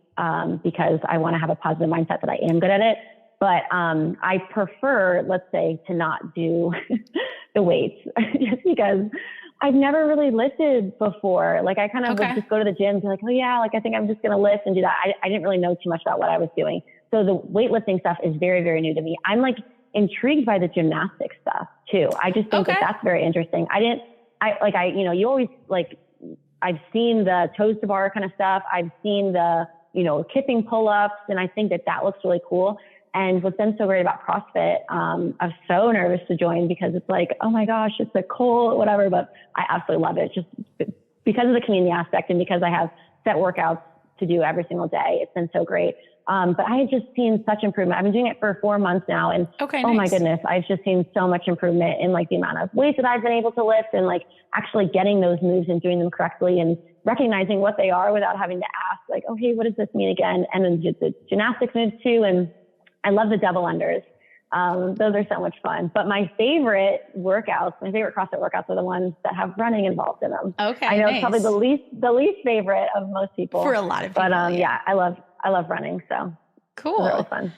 because I want to have a positive mindset that I am good at it. But I prefer, let's say, to not do the weights just because I've never really lifted before. Like I kind of would just go to the gym and be like, oh yeah, like I think I'm just going to lift and do that. I didn't really know too much about what I was doing. So the weightlifting stuff is very, very new to me. I'm like intrigued by the gymnastics stuff too. I just think that that's very interesting. I've seen the toes to bar kind of stuff. I've seen the, kipping pull-ups, and I think that looks really cool. And what's been so great about CrossFit, I'm so nervous to join because it's like, oh my gosh, it's a cold, whatever, but I absolutely love it just because of the community aspect and because I have set workouts to do every single day. It's been so great. But I had just seen such improvement. I've been doing it for 4 months now. And my goodness, I've just seen so much improvement in like the amount of weights that I've been able to lift and like actually getting those moves and doing them correctly and recognizing what they are without having to ask like, oh, hey, what does this mean again? And then the gymnastics moves too. And I love the double unders. Those are so much fun. But my favorite CrossFit workouts are the ones that have running involved in them. Okay. I know it's probably the least favorite of most people. For a lot of people. But yeah, I love running. So cool. It's really fun.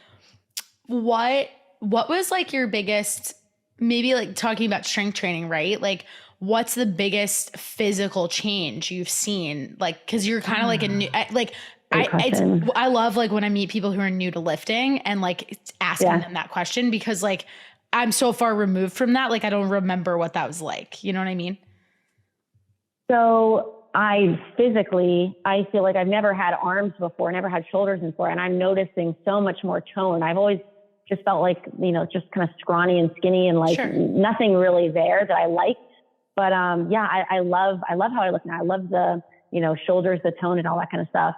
What was like your biggest, maybe like talking about strength training, right? Like what's the biggest physical change you've seen? Like, cause you're kind of like a new, like, I love like when I meet people who are new to lifting and like asking them that question because like I'm so far removed from that. Like I don't remember what that was like. You know what I mean? So I feel like I've never had arms before, never had shoulders before. And I'm noticing so much more tone. I've always just felt like, just kind of scrawny and skinny and like nothing really there that I liked. But I love how I look now. I love the, shoulders, the tone and all that kind of stuff.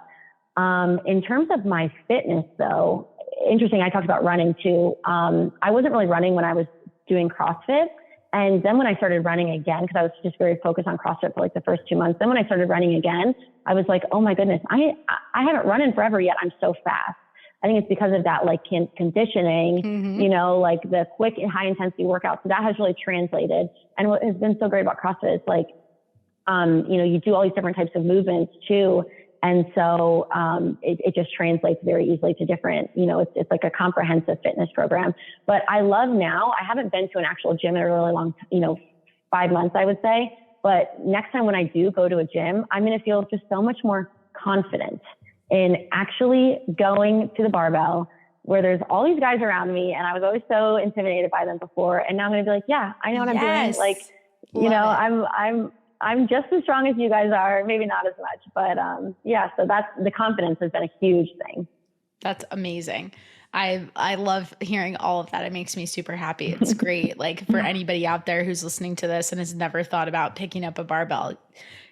In terms of my fitness though, interesting. I talked about running too. I wasn't really running when I was doing CrossFit. And then when I started running again, because I was just very focused on CrossFit for like the first 2 months. Then when I started running again, I was like, oh my goodness, I haven't run in forever yet. I'm so fast. I think it's because of that like conditioning, like the quick and high intensity workout. So that has really translated. And what has been so great about CrossFit is like, you do all these different types of movements too. And so it just translates very easily to different, it's like a comprehensive fitness program. But I love now, I haven't been to an actual gym in a really long, 5 months, I would say. But next time when I do go to a gym, I'm going to feel just so much more confident in actually going to the barbell where there's all these guys around me. And I was always so intimidated by them before. And now I'm going to be like, yeah, I know what I'm doing. Like, I'm just as strong as you guys are, maybe not as much, but so that's the confidence has been a huge thing. That's amazing. I love hearing all of that. It makes me super happy. It's great. Like for anybody out there who's listening to this and has never thought about picking up a barbell,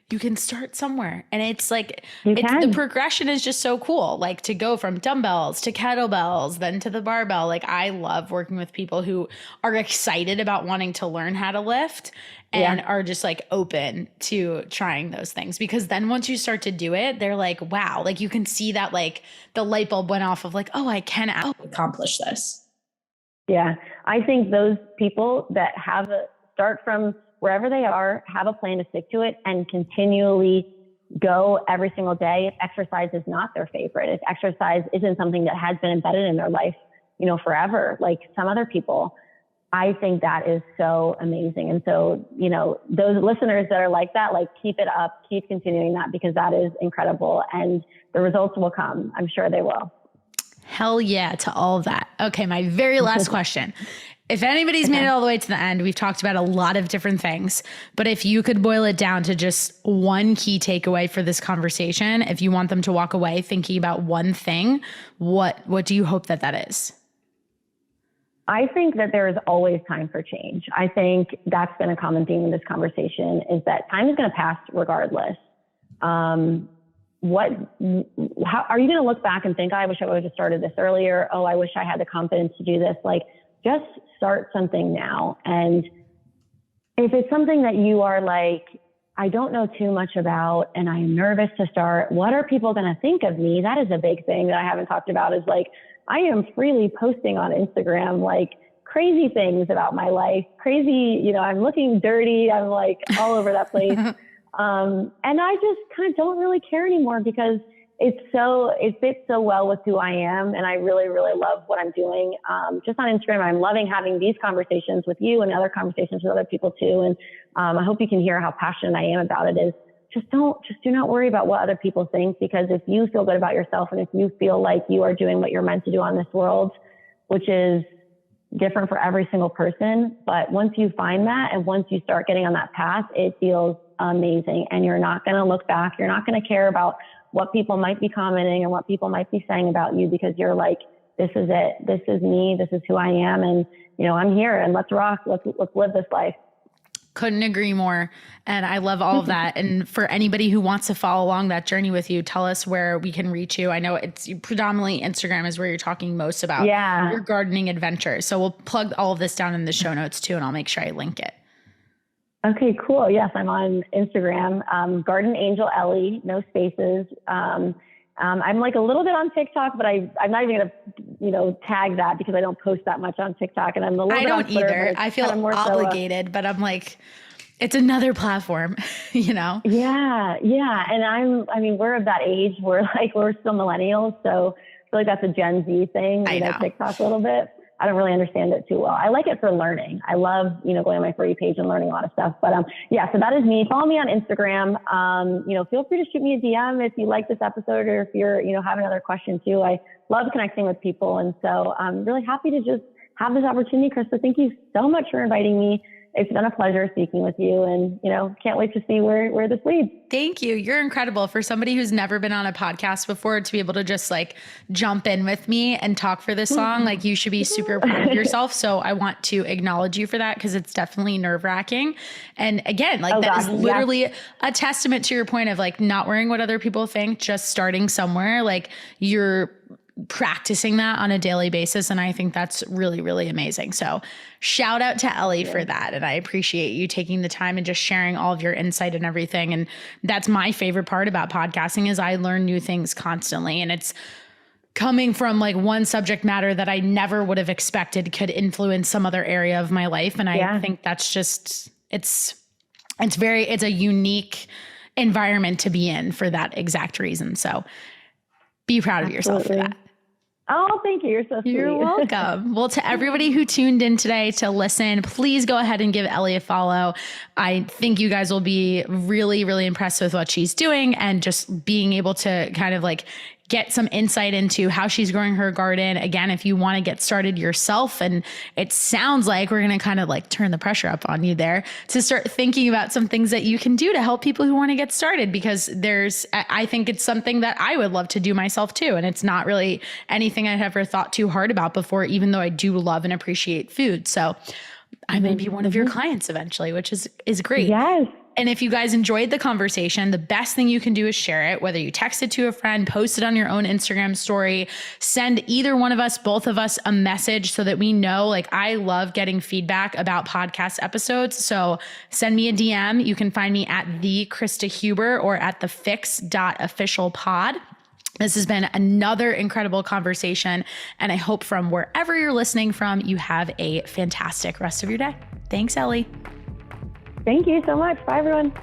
you can start somewhere. And it's like, the progression is just so cool. Like to go from dumbbells to kettlebells, then to the barbell. Like I love working with people who are excited about wanting to learn how to lift and are just like open to trying those things. Because then once you start to do it, they're like, wow, like you can see that like the light bulb went off of like, oh, I can accomplish this. Yeah. I think those people that start from wherever they are, have a plan to stick to it and continually go every single day. If exercise is not their favorite, if exercise isn't something that has been embedded in their life, forever, like some other people, I think that is so amazing. And so, those listeners that are like that, like keep it up, keep continuing that because that is incredible and the results will come. I'm sure they will. Hell yeah to all of that. Okay. My very last question. If anybody's made it all the way to the end, we've talked about a lot of different things, but if you could boil it down to just one key takeaway for this conversation, if you want them to walk away thinking about one thing, what do you hope that is? I think that there is always time for change. I think that's been a common theme in this conversation is that time is going to pass regardless. How are you going to look back and think, I wish I would have started this earlier. Oh, I wish I had the confidence to do this. Like, just start something now. And if it's something that you are like, I don't know too much about and I'm nervous to start, what are people going to think of me? That is a big thing that I haven't talked about is like, I am freely posting on Instagram, like crazy things about my life, I'm looking dirty. I'm like all over that place. And I just kind of don't really care anymore because it fits so well with who I am. And I really, really love what I'm doing. Just on Instagram, I'm loving having these conversations with you and other conversations with other people too. And I hope you can hear how passionate I am about it is do not worry about what other people think, because if you feel good about yourself and if you feel like you are doing what you're meant to do on this world, which is different for every single person. But once you find that and once you start getting on that path, it feels amazing. And you're not going to look back. You're not going to care about what people might be commenting and what people might be saying about you, because you're like, this is it. This is me. This is who I am. And, I'm here, and let's rock. Let's live this life. Couldn't agree more. And I love all of that. And for anybody who wants to follow along that journey with you, tell us where we can reach you. I know it's predominantly Instagram is where you're talking most about your gardening adventure. So we'll plug all of this down in the show notes too, and I'll make sure I link it. Okay, cool. Yes, I'm on Instagram, Garden Angel Ellie, no spaces. I'm like a little bit on TikTok, but I'm not even going to, tag that because I don't post that much on TikTok, and I'm a little bit on Twitter. I don't either. I feel obligated, but I'm like, it's another platform, Yeah. And we're of that age. We're still millennials. So I feel like that's a Gen Z thing, TikTok a little bit. I don't really understand it too well. I like it for learning. I love, going on my For You page and learning a lot of stuff. But so that is me. Follow me on Instagram. Feel free to shoot me a DM if you like this episode, or if you're, have another question too. I love connecting with people. And so I'm really happy to just have this opportunity. Krysta, thank you so much for inviting me. It's been a pleasure speaking with you, and, can't wait to see where this leads. Thank you. You're incredible. For somebody who's never been on a podcast before, to be able to just jump in with me and talk for this long, you should be super proud of yourself. So I want to acknowledge you for that, because it's definitely nerve wracking. And again, that is literally a testament to your point of not worrying what other people think, just starting somewhere. You're practicing that on a daily basis. And I think that's really, really amazing. So shout out to Ellie for that. And I appreciate you taking the time and just sharing all of your insight and everything. And that's my favorite part about podcasting, is I learn new things constantly. And it's coming from one subject matter that I never would have expected could influence some other area of my life. And I think that's just, it's a unique environment to be in for that exact reason. So be proud of yourself for that. Oh, thank you. You're so sweet. You're welcome. Well, to everybody who tuned in today to listen, please go ahead and give Ellie a follow. I think you guys will be really, really impressed with what she's doing, and just being able to kind of get some insight into how she's growing her garden. Again, if you want to get started yourself, and it sounds like we're going to kind of turn the pressure up on you there to start thinking about some things that you can do to help people who want to get started, because I think it's something that I would love to do myself too. And it's not really anything I'd ever thought too hard about before, even though I do love and appreciate food. So I may be one of your clients eventually, which is great. Yes. And if you guys enjoyed the conversation, the best thing you can do is share it, whether you text it to a friend, post it on your own Instagram story, send either one of us, both of us, a message so that we know. I love getting feedback about podcast episodes. So send me a DM. You can find me at the Krysta Huber or at the FYX.officialpod. This has been another incredible conversation, and I hope from wherever you're listening from, you have a fantastic rest of your day. Thanks, Ellie. Thank you so much. Bye, everyone.